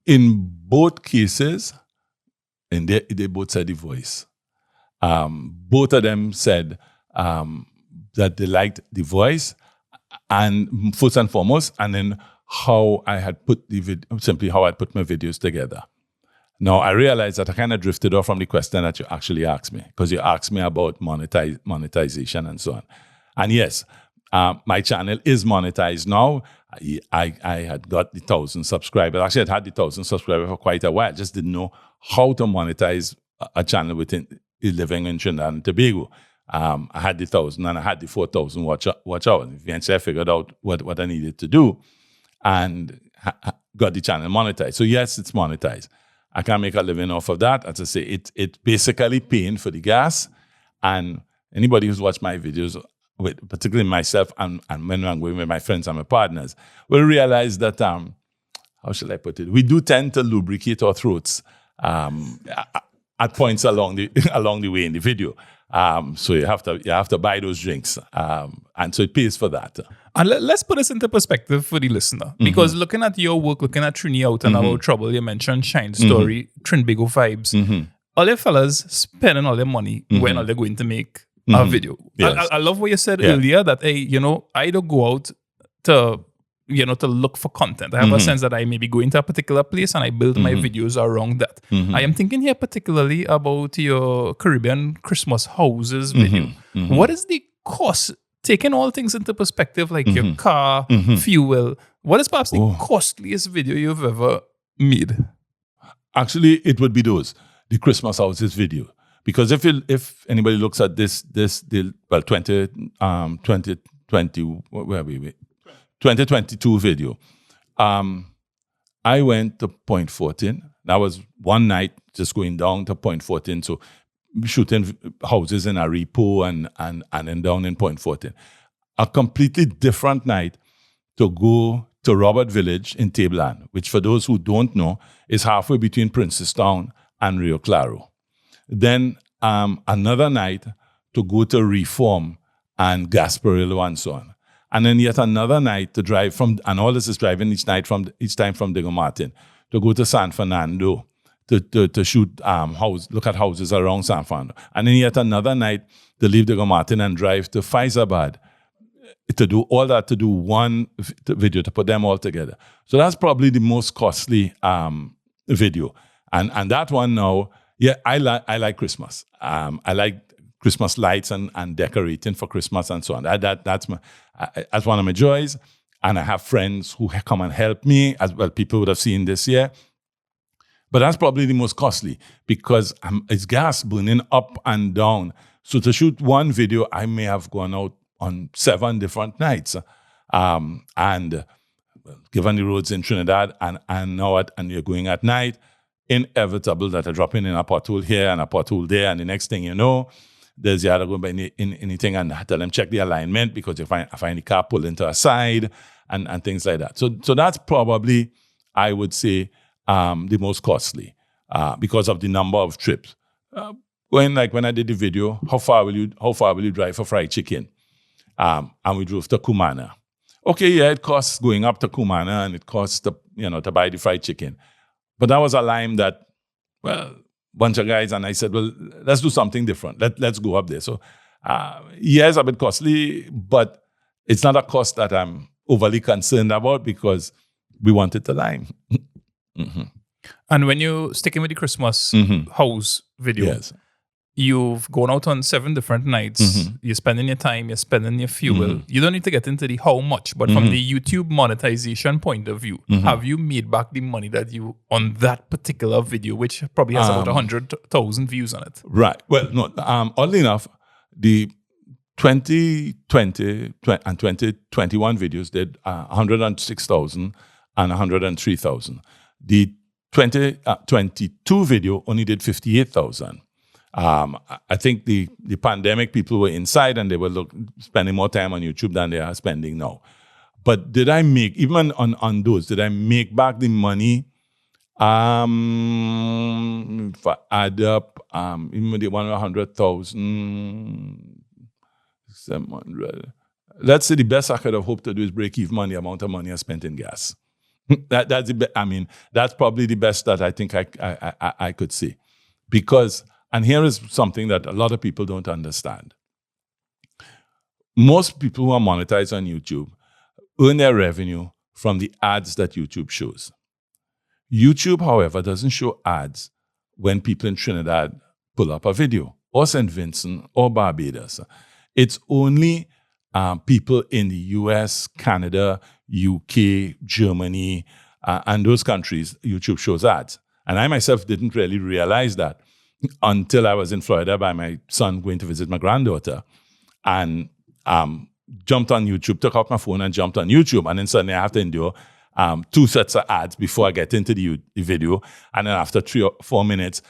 In both cases, and they both said the voice. Both of them said that they liked the voice, and first and foremost, and then how I had put simply how I put my videos together. Now I realized that I kind of drifted off from the question that you actually asked me, because you asked me about monetization and so on. And yes, my channel is monetized now. I had got the 1,000 subscribers. Actually, I'd had the 1,000 subscribers for quite a while. I just didn't know how to monetize a channel within living in Trinidad and Tobago. I had the 1,000 and I had the 4,000 watch out. Eventually, I figured out what I needed to do and got the channel monetized. So yes, it's monetized. I can make a living off of that. As I say, it's basically paying for the gas. And anybody who's watched my videos, particularly myself and when I'm going with my friends and my partners, will realize that, how shall I put it? We do tend to lubricate our throats at points along the way in the video. So you have to buy those drinks, and so it pays for that. And let's put this into perspective for the listener, because looking at your work, looking at Trini Out and About Trouble, you mentioned Shine Story, Trinbago Vibes. All your fellas spending all their money when are they going to make a video? Yes. I love what you said earlier that I don't go out to look for content. I have a sense that I maybe go into a particular place and I build my videos around that. I am thinking here particularly about your Caribbean Christmas houses video. What is the cost, taking all things into perspective, like your car, fuel, what is perhaps the costliest video you've ever made? Actually, it would be the Christmas houses video. Because if anybody looks at this 2022 video, I went to Point 14. That was one night just going down to Point 14, so shooting houses in Aripo and then down in Point 14. A completely different night to go to Robert Village in Tabland, which for those who don't know is halfway between Princestown and Rio Claro. Then another night to go to Reform and Gasparillo and so on. And then yet another night to drive from, and all this is driving each time from Diego Martin, to go to San Fernando to shoot look at houses around San Fernando. And then yet another night to leave Diego Martin and drive to Faizabad to do all that, to do one video, to put them all together. So that's probably the most costly video. And that one now, I like Christmas. I like Christmas lights and decorating for Christmas and so on. That's one of my joys. And I have friends who come and help me, as well. People would have seen this year. But that's probably the most costly because it's gas burning up and down. So to shoot one video, I may have gone out on 7 different nights. And given the roads in Trinidad and you're going at night, inevitable that I drop in a pothole here and a pothole there, and the next thing you know, there's the other going by anything, and I tell them check the alignment because I find the car pulled into a side and things like that. So that's probably, I would say, the most costly because of the number of trips. When I did the video, how far will you drive for fried chicken? And we drove to Kumana. Okay, yeah, it costs going up to Kumana and it costs to buy the fried chicken. But that was a lime that, bunch of guys, and I said, well, let's do something different. Let's go up there. So, it's a bit costly, but it's not a cost that I'm overly concerned about because we wanted to lime. And when you're sticking with the Christmas house video, you've gone out on 7 different nights. Mm-hmm. You're spending your time, you're spending your fuel. You don't need to get into the how much, but from the YouTube monetization point of view, have you made back the money that you on that particular video, which probably has about 100,000 views on it? Right. Well, no. Oddly enough, the 2020 and 2021 videos did 106,000 and 103,000. The 2022 video only did 58,000. I think the pandemic, people were inside and they were spending more time on YouTube than they are spending now. But did I make, even on those, did I make back the money? If I add up, even with the 100,000, 700. Let's say the best I could have hoped to do is break even on the amount of money I spent in gas. That's that's probably the best that I think I could say. Because, and here is something that a lot of people don't understand. Most people who are monetized on YouTube earn their revenue from the ads that YouTube shows. YouTube, however, doesn't show ads when people in Trinidad pull up a video, or St. Vincent, or Barbados. It's only people in the US, Canada, UK, Germany, and those countries, YouTube shows ads. And I myself didn't really realize that until I was in Florida by my son going to visit my granddaughter, and jumped on YouTube, took out my phone and jumped on YouTube. And then suddenly I have to endure 2 sets of ads before I get into the video. And then after 3 or 4 minutes,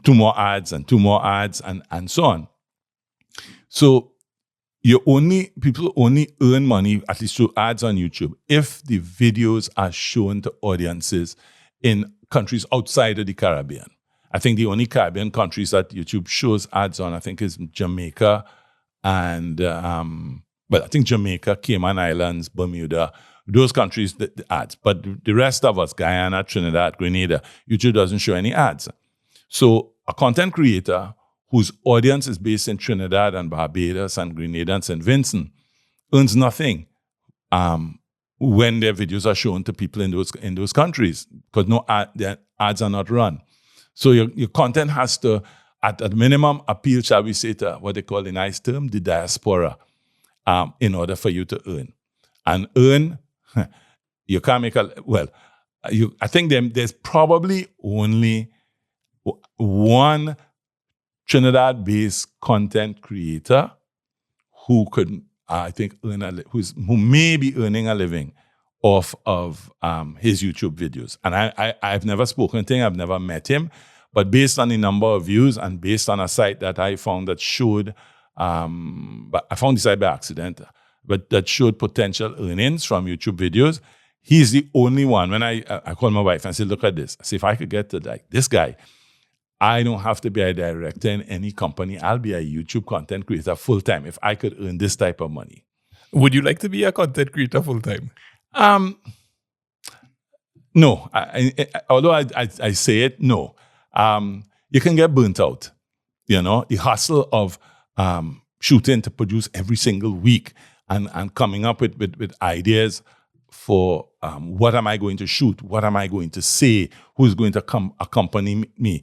2 more ads and 2 more ads and so on. So people only earn money, at least through ads on YouTube, if the videos are shown to audiences in countries outside of the Caribbean. I think the only Caribbean countries that YouTube shows ads on, I think, is Jamaica and, I think Jamaica, Cayman Islands, Bermuda, those countries, the ads. But the rest of us, Guyana, Trinidad, Grenada, YouTube doesn't show any ads. So a content creator whose audience is based in Trinidad and Barbados and Grenada and St. Vincent earns nothing when their videos are shown to people in those countries, because their ads are not run. So your content has to, at minimum, appeal, shall we say, to what they call a nice term, the diaspora, in order for you to earn. And earn, you can't make I think there's probably only one Trinidad-based content creator who could, I think, who may be earning a living off of his YouTube videos. And I've never spoken to him, I've never met him, but based on the number of views and based on a site that I found that showed, but I found the site by accident, but that showed potential earnings from YouTube videos, he's the only one. When I called my wife and said, look at this, I said, if I could get to like this guy, I don't have to be a director in any company. I'll be a YouTube content creator full-time if I could earn this type of money. Would you like to be a content creator full-time? No. Although I say it, no. You can get burnt out. You know, the hustle of shooting to produce every single week and coming up with ideas for what am I going to shoot? What am I going to say? Who's going to come accompany me?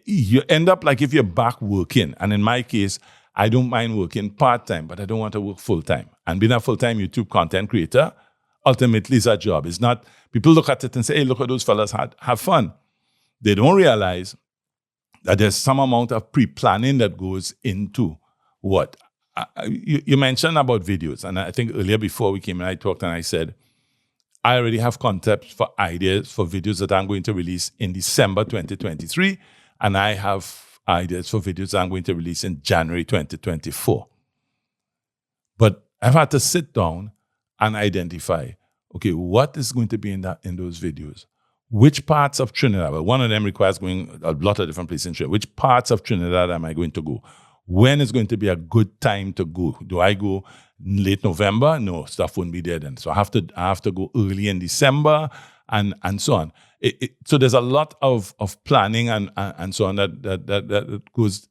You end up like if you're back working. And in my case, I don't mind working part-time, but I don't want to work full-time. And being a full-time YouTube content creator ultimately is a job. It's not, people look at it and say, hey, look at those fellas have fun. They don't realize that there's some amount of pre-planning that goes into what? You mentioned about videos. And I think earlier before we came in, I talked and I said, I already have concepts for ideas for videos that I'm going to release in December 2023. And I have ideas for videos that I'm going to release in January 2024. But I've had to sit down and identify, okay, what is going to be in those videos? Which parts of Trinidad? Well, one of them requires going a lot of different places in Trinidad. Which parts of Trinidad am I going to go? When is going to be a good time to go? Do I go late November? No, stuff won't be there then. So I have to go early in December and so on. So there's a lot of planning and so on that goes.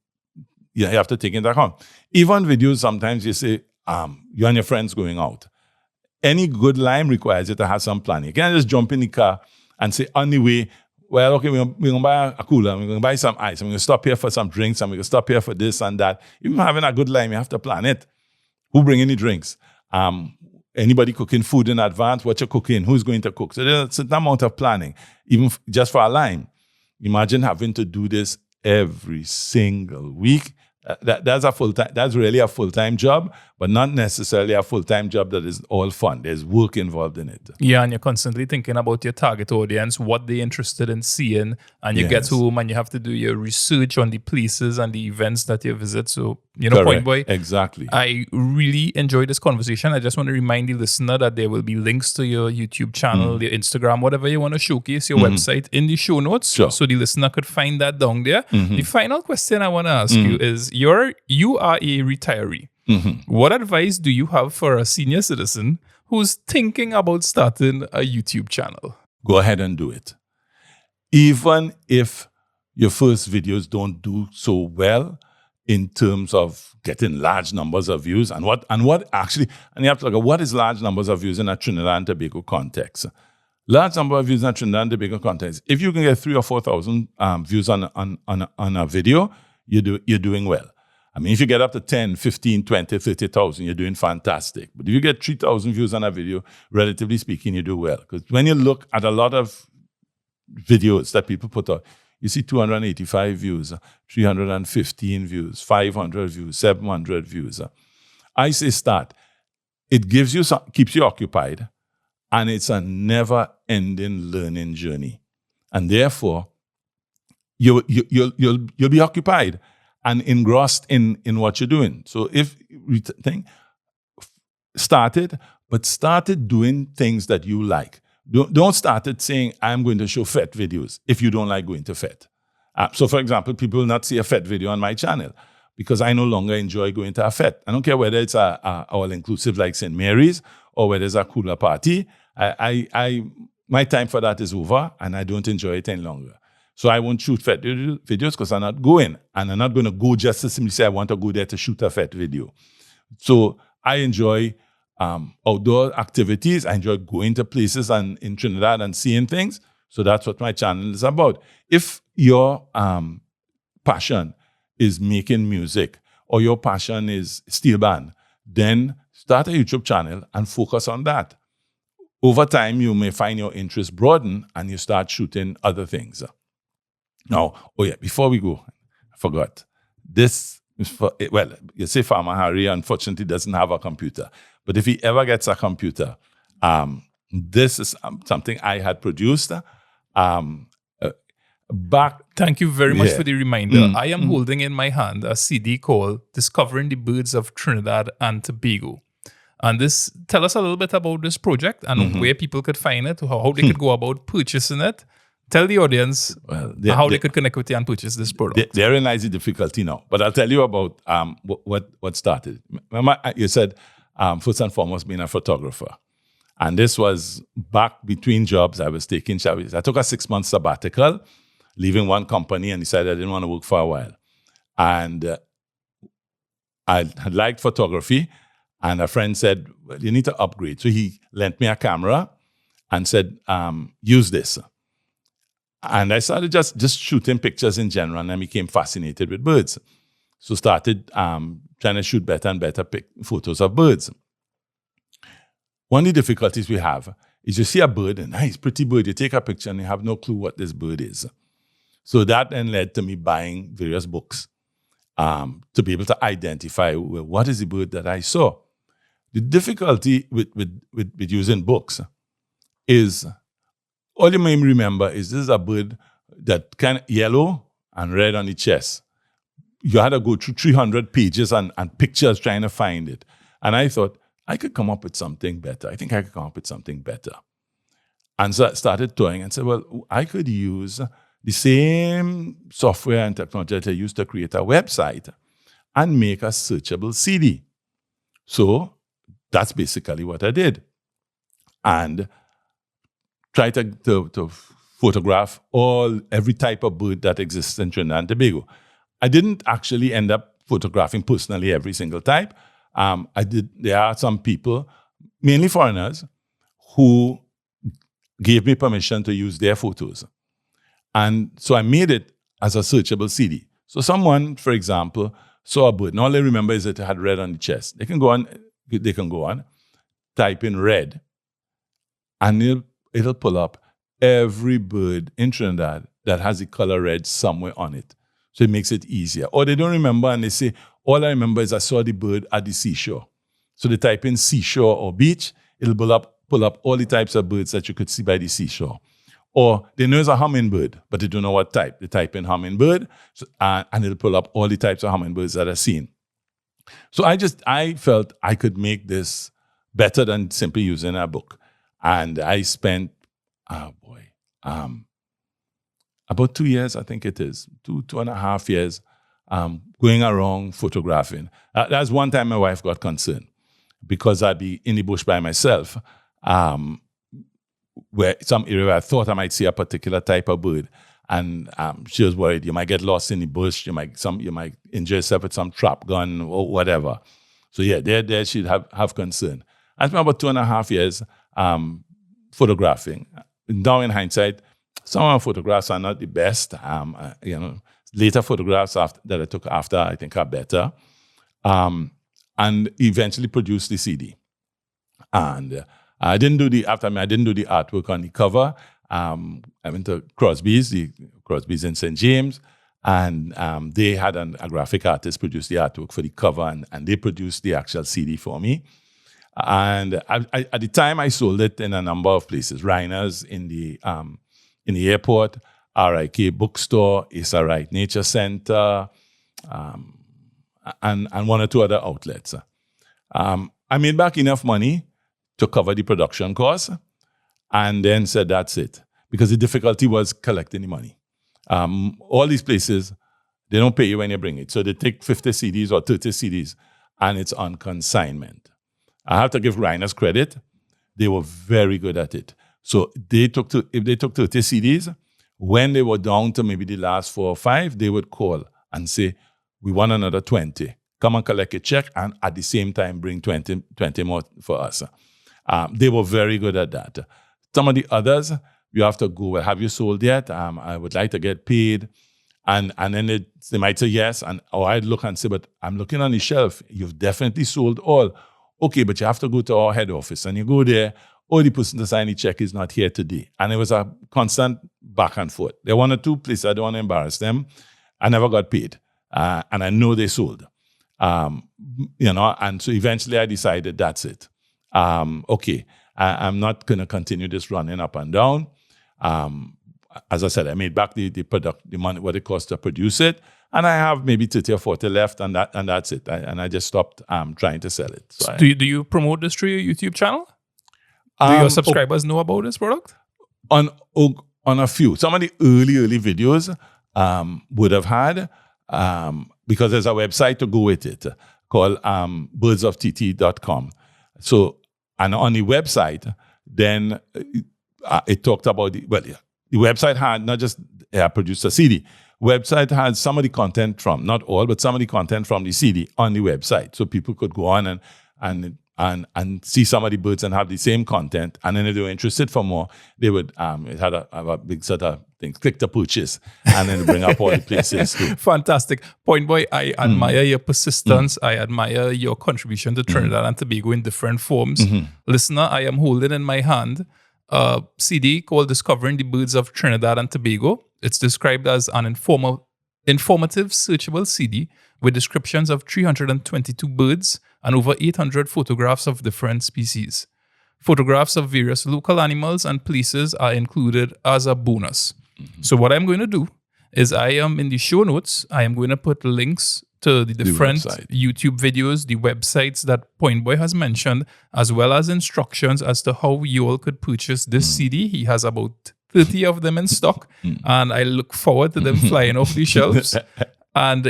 You have to take into account. Even videos, sometimes you say you and your friends going out. Any good line requires you to have some planning. You can't just jump in the car and say, on the way, well, okay, we're going to buy a cooler, we're going to buy some ice, and we're going to stop here for some drinks, and we're going to stop here for this and that. Even having a good line, you have to plan it. Who bring any drinks? Anybody cooking food in advance? What you're cooking? Who's going to cook? So there's a certain amount of planning, even just for a line. Imagine having to do this every single week. That's really a full-time job, but not necessarily a full-time job that is all fun. There's work involved in it. Yeah, and you're constantly thinking about your target audience, what they're interested in seeing, and you get home and you have to do your research on the places and the events that you visit. So, Correct. Point Boy. Exactly. I really enjoyed this conversation. I just want to remind the listener that there will be links to your YouTube channel, your Instagram, whatever you want to showcase, your website in the show notes, so the listener could find that down there. The final question I want to ask you is, you are a retiree. What advice do you have for a senior citizen who's thinking about starting a YouTube channel? Go ahead and do it. Even if your first videos don't do so well in terms of getting large numbers of views, and you have to look at what is large numbers of views in a Trinidad and Tobago context. Large number of views in a Trinidad and Tobago context. If you can get 3,000 or 4,000 views on a video, you're doing well. I mean, if you get up to 10, 15, 20, 30,000, you're doing fantastic. But if you get 3,000 views on a video, relatively speaking, you do well. Because when you look at a lot of videos that people put out, you see 285 views, 315 views, 500 views, 700 views. I say start. It gives you keeps you occupied, and it's a never-ending learning journey. And therefore, you'll be occupied and engrossed in what you're doing. So if you think, start it doing things that you like. Don't start it saying, I'm going to show FET videos if you don't like going to FET. So for example, people will not see a FET video on my channel because I no longer enjoy going to a FET. I don't care whether it's a all-inclusive like St. Mary's or whether it's a cooler party. My time for that is over and I don't enjoy it any longer. So I won't shoot FET videos because I'm not going. And I'm not going to go just to simply say I want to go there to shoot a FET video. So I enjoy outdoor activities. I enjoy going to places in Trinidad and seeing things. So that's what my channel is about. If your passion is making music or your passion is steel band, then start a YouTube channel and focus on that. Over time, you may find your interest broaden and you start shooting other things. Now, before we go, I forgot. This is for, you say Farmer Harry unfortunately doesn't have a computer. But if he ever gets a computer, this is something I had produced back. Thank you very much for the reminder. I am holding in my hand a CD called Discovering the Birds of Trinidad and Tobago. And tell us a little bit about this project and where people could find it, how they could go about purchasing it. Tell the audience how they could connect with you and purchase this product. Therein lies the difficulty now. But I'll tell you about what started. Remember, you said, first and foremost, being a photographer. And this was back between jobs I was taking. I took a 6-month sabbatical, leaving one company, and decided I didn't want to work for a while. And I had liked photography, and a friend said, well, you need to upgrade. So he lent me a camera and said, use this. And I started just shooting pictures in general, and I became fascinated with birds. So started trying to shoot better and better photos of birds. One of the difficulties we have is you see a bird, a nice, pretty bird, you take a picture and you have no clue what this bird is. So that then led to me buying various books to be able to identify what is the bird that I saw. The difficulty with using books is, all you may remember is this is a bird that kind of yellow and red on the chest. You had to go through 300 pages and pictures trying to find it. And I thought, I could come up with something better. I think I could come up with something better. And so I started toying and said, well, I could use the same software and technology that I used to create a website and make a searchable CD. So that's basically what I did. And try to photograph every type of bird that exists in Trinidad and Tobago. I didn't actually end up photographing personally every single type. There are some people, mainly foreigners, who gave me permission to use their photos. And so I made it as a searchable CD. So someone, for example, saw a bird, and all they remember is that it had red on the chest. They can go on, type in red, and it'll pull up every bird in Trinidad that has the color red somewhere on it. So it makes it easier. Or they don't remember and they say, all I remember is I saw the bird at the seashore. So they type in seashore or beach, it'll pull up all the types of birds that you could see by the seashore. Or they know it's a hummingbird, but they don't know what type. They type in hummingbird, and it'll pull up all the types of hummingbirds that are seen. So I felt I could make this better than simply using a book. And I spent, about 2 years, I think it is, 2.5 years, going around photographing. That's one time my wife got concerned because I'd be in the bush by myself, where some area where I thought I might see a particular type of bird. And she was worried you might get lost in the bush, you might injure yourself with some trap gun or whatever. So yeah, there she'd have concern. I spent about 2.5 years photographing. Now in hindsight, some of my photographs are not the best. Later photographs that I took after I think are better. And eventually produced the CD. And I didn't do the artwork on the cover. I went to Crosby's in St. James, and they had a graphic artist produce the artwork for the cover, and they produced the actual CD for me. And at the time, I sold it in a number of places: Reiner's in the airport, RIK Bookstore, Asa Wright Nature Center, and one or two other outlets. I made back enough money to cover the production costs, and then said that's it. Because the difficulty was collecting the money. All these places, they don't pay you when you bring it. So they take 50 CDs or 30 CDs, and it's on consignment. I have to give Reiner's credit. They were very good at it. So if they took 30 CDs, when they were down to maybe the last 4 or 5, they would call and say, we want another 20. Come and collect a check, and at the same time, bring 20 more for us. They were very good at that. Some of the others, you have to go, well, have you sold yet? I would like to get paid. And then they might say yes. Or I'd look and say, but I'm looking on the shelf. You've definitely sold all. Okay, but you have to go to our head office. And you go there, the person to sign the check is not here today. And it was a constant back and forth. There were 1 or 2 places, I don't want to embarrass them. I never got paid. And I know they sold. And so eventually I decided that's it. Okay, I'm not going to continue this running up and down. As I said, I made back the money, what it cost to produce it, and I have maybe 30 or 40 left, and that's it. I just stopped trying to sell it. So do you promote this through your YouTube channel? Do your subscribers know about this product? On a few. Some of the early videos would have had, because there's a website to go with it called birdsoftt.com. So, and on the website, then it talked about the website had not just produced a CD. Website had some of the content from, not all, but some of the content from the CD on the website. So people could go on and see some of the birds and have the same content. And then if they were interested for more, they would, it had a big sort of thing, click to purchase, and then bring up all the places too. Fantastic. Point Boy, I admire your persistence. I admire your contribution to Trinidad and Tobago in different forms. Listener, I am holding in my hand a CD called Discovering the Birds of Trinidad and Tobago. It's described as an informative, searchable CD with descriptions of 322 birds and over 800 photographs of different species. Photographs of various local animals and places are included as a bonus. So what I'm going to do is I am in the show notes, I am going to put links to the different YouTube videos, the websites that Point Boy has mentioned, as well as instructions as to how you all could purchase this CD. He has about 30 of them in stock, and I look forward to them flying off the shelves. And,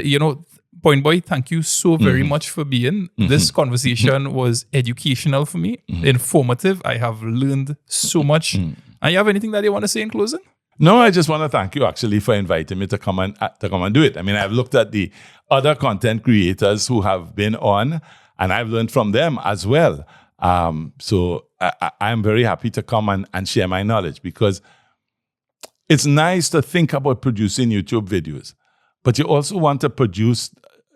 Point Boy, thank you so very much for being. This conversation was educational for me, informative. I have learned so much. And you have anything that you want to say in closing? No, I just want to thank you actually for inviting me to come and do it. I mean, I've looked at the other content creators who have been on, and I've learned from them as well. So I'm very happy to come and share my knowledge, because it's nice to think about producing YouTube videos, but you also want to produce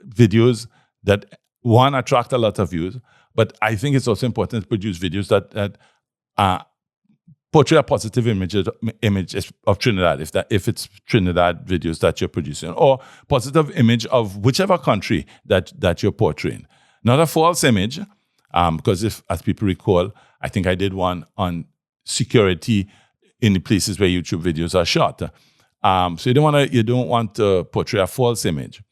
videos that, one, attract a lot of views, but I think it's also important to produce videos that portray a positive image of Trinidad, if it's Trinidad videos that you're producing, or positive image of whichever country that you're portraying. Not a false image, because as people recall, I think I did one on security in the places where YouTube videos are shot. So you don't want to portray a false image,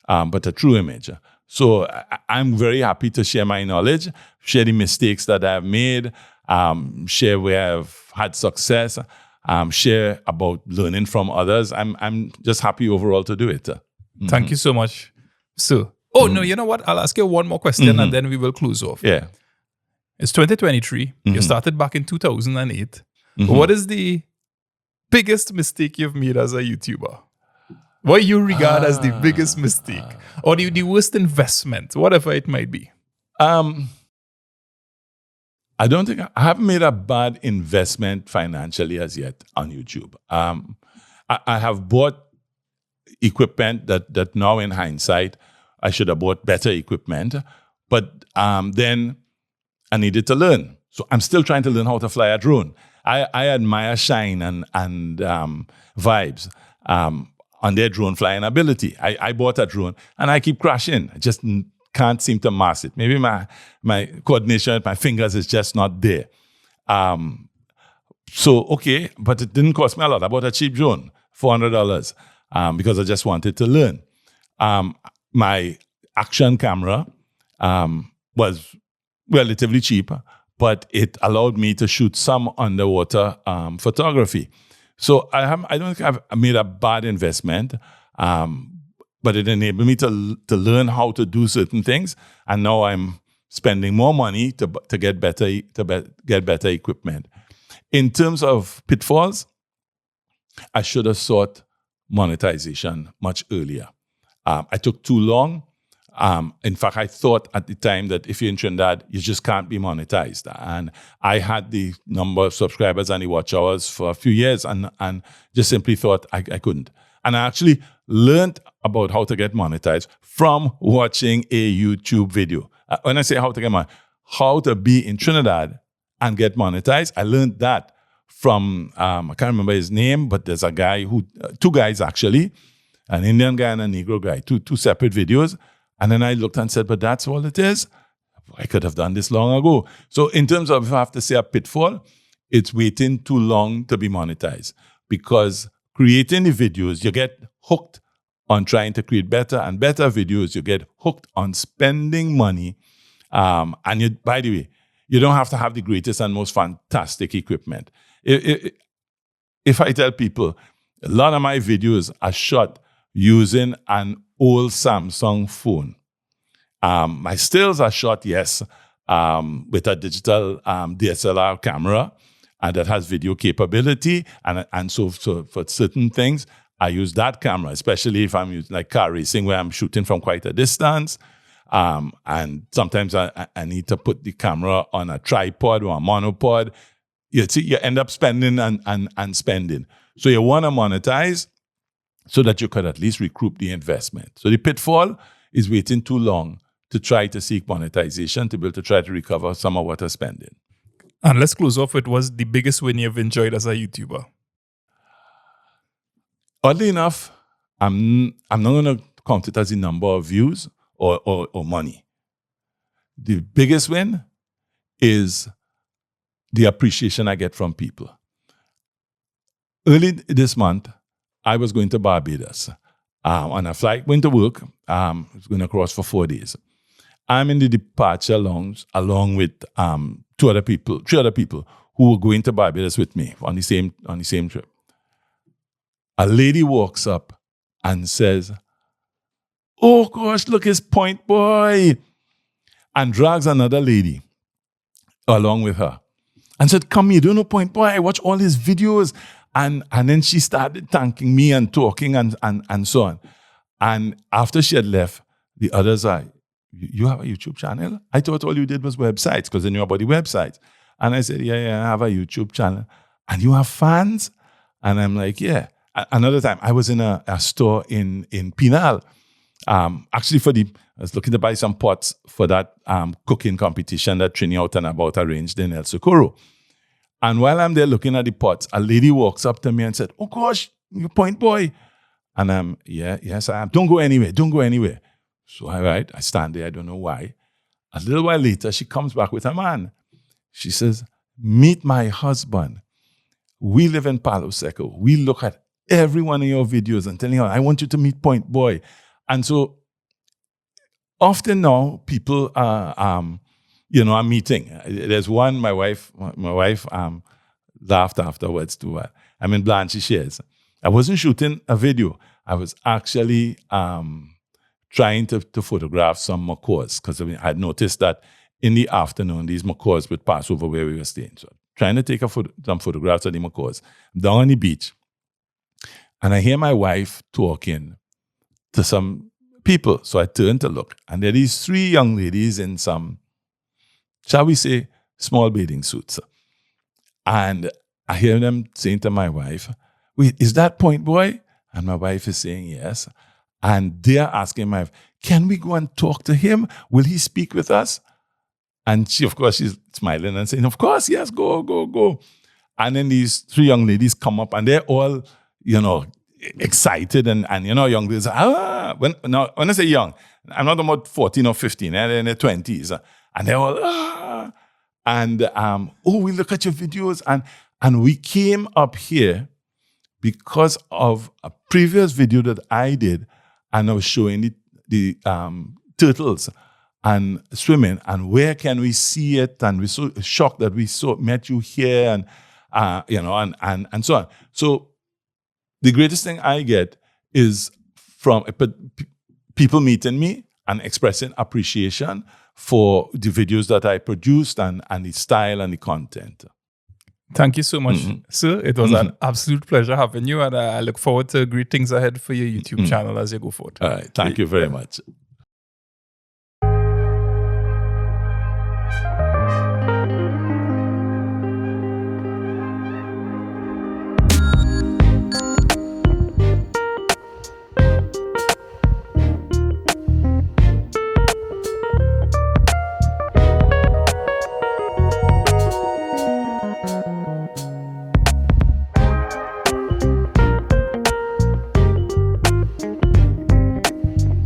but a true image. So I'm very happy to share my knowledge, share the mistakes that I've made, share where I've had success, share about learning from others. I'm just happy overall to do it. Thank you so much, sir. Oh, no, you know what? I'll ask you one more question and then we will close off. Yeah. It's 2023. You started back in 2008. What is the biggest mistake you've made as a YouTuber? What you regard as the biggest mistake or the worst investment, whatever it might be? I don't think I haven't made a bad investment financially as yet on YouTube. I have bought equipment that now in hindsight, I should have bought better equipment, but then I needed to learn. So I'm still trying to learn how to fly a drone. I admire Shine and Vibes on their drone flying ability. I bought a drone and I keep crashing. I just can't seem to master it. Maybe my coordination with my fingers is just not there. So, okay, but it didn't cost me a lot. I bought a cheap drone, $400, because I just wanted to learn. My action camera was relatively cheap, but it allowed me to shoot some underwater photography. So I don't think I've made a bad investment, but it enabled me to learn how to do certain things, and now I'm spending more money to get better equipment. In terms of pitfalls, I should have sought monetization much earlier. I took too long. In fact, I thought at the time that if you're in Trinidad, you just can't be monetized. And I had the number of subscribers and the watch hours for a few years and just simply thought I couldn't. And I actually learned about how to get monetized from watching a YouTube video. When I say how to get monetized, how to be in Trinidad and get monetized, I learned that from, I can't remember his name, but there's a guy two guys actually, an Indian guy and a Negro guy, two separate videos. And then I looked and said, but that's all it is? I could have done this long ago. So in terms of, if I have to say a pitfall, it's waiting too long to be monetized. Because creating the videos, you get hooked on trying to create better and better videos. You get hooked on spending money. And you, by the way, you don't have to have the greatest and most fantastic equipment. If I tell people, a lot of my videos are shot using an old Samsung phone. My stills are shot, yes, with a digital DSLR camera that has video capability. And so for certain things, I use that camera, especially if I'm using like car racing where I'm shooting from quite a distance. And sometimes I need to put the camera on a tripod or a monopod. You end up spending and spending. So you want to monetize so that you could at least recoup the investment. So the pitfall is waiting too long to try to seek monetization to be able to try to recover some of what you're spending. And let's close off with what's the biggest win you've enjoyed as a YouTuber? Oddly enough, I'm not going to count it as the number of views or money. The biggest win is the appreciation I get from people. Early this month, I was going to Barbados on a flight, went to work. I was going across for 4 days. I'm in the departure lounge along with three other people who were going to Barbados with me on the same trip. A lady walks up and says, "Oh gosh, look, it's Point Boy," and drags another lady along with her and said, "Come, you don't know Point Boy, I watch all his videos." And then she started thanking me and talking and so on. And after she had left, the others are, "You have a YouTube channel? I thought all you did was websites," because they knew about the websites. And I said, yeah, I have a YouTube channel. "And you have fans?" And I'm like, yeah. Another time, I was in a store in Penal. Actually, I was looking to buy some pots for that cooking competition that Trinidad and Tobago arranged in El Socorro. And while I'm there looking at the pots, a lady walks up to me and said, "Oh gosh, you point boy." And I'm, yes, I am. Don't go anywhere. So, all right, I stand there. I don't know why. A little while later, she comes back with a man. She says, "Meet my husband. We live in Palo Seco. We look at every one of your videos and telling her, I want you to meet Point Boy." And so often now people are meeting. There's one, my wife laughed afterwards too. I mean, Blanche shares. I wasn't shooting a video. I was actually trying to photograph some macaws because I had noticed that in the afternoon, these macaws would pass over where we were staying. So trying to take some photographs of the macaws. I'm down on the beach. And I hear my wife talking to some people. So I turn to look. And there are these 3 young ladies in some, shall we say, small bathing suits. And I hear them saying to my wife, "Wait, is that Point Boy?" And my wife is saying yes. And they're asking my wife, "Can we go and talk to him? Will he speak with us?" And she, of course, she's smiling and saying, "Of course, yes, go." And then these 3 young ladies come up and they're all, excited and young ladies. When I say young, I'm not about 14 or 15, they're in their 20s. And they're all, and we look at your videos. And we came up here because of a previous video that I did, and I was showing the turtles and swimming, and where can we see it? And we're so shocked that we met you here, and and so on. So the greatest thing I get is from people meeting me and expressing appreciation for the videos that I produced and the style and the content. Thank you so much, sir. It was an absolute pleasure having you, and I look forward to great things ahead for your YouTube channel as you go forward. All right. Thank you very much.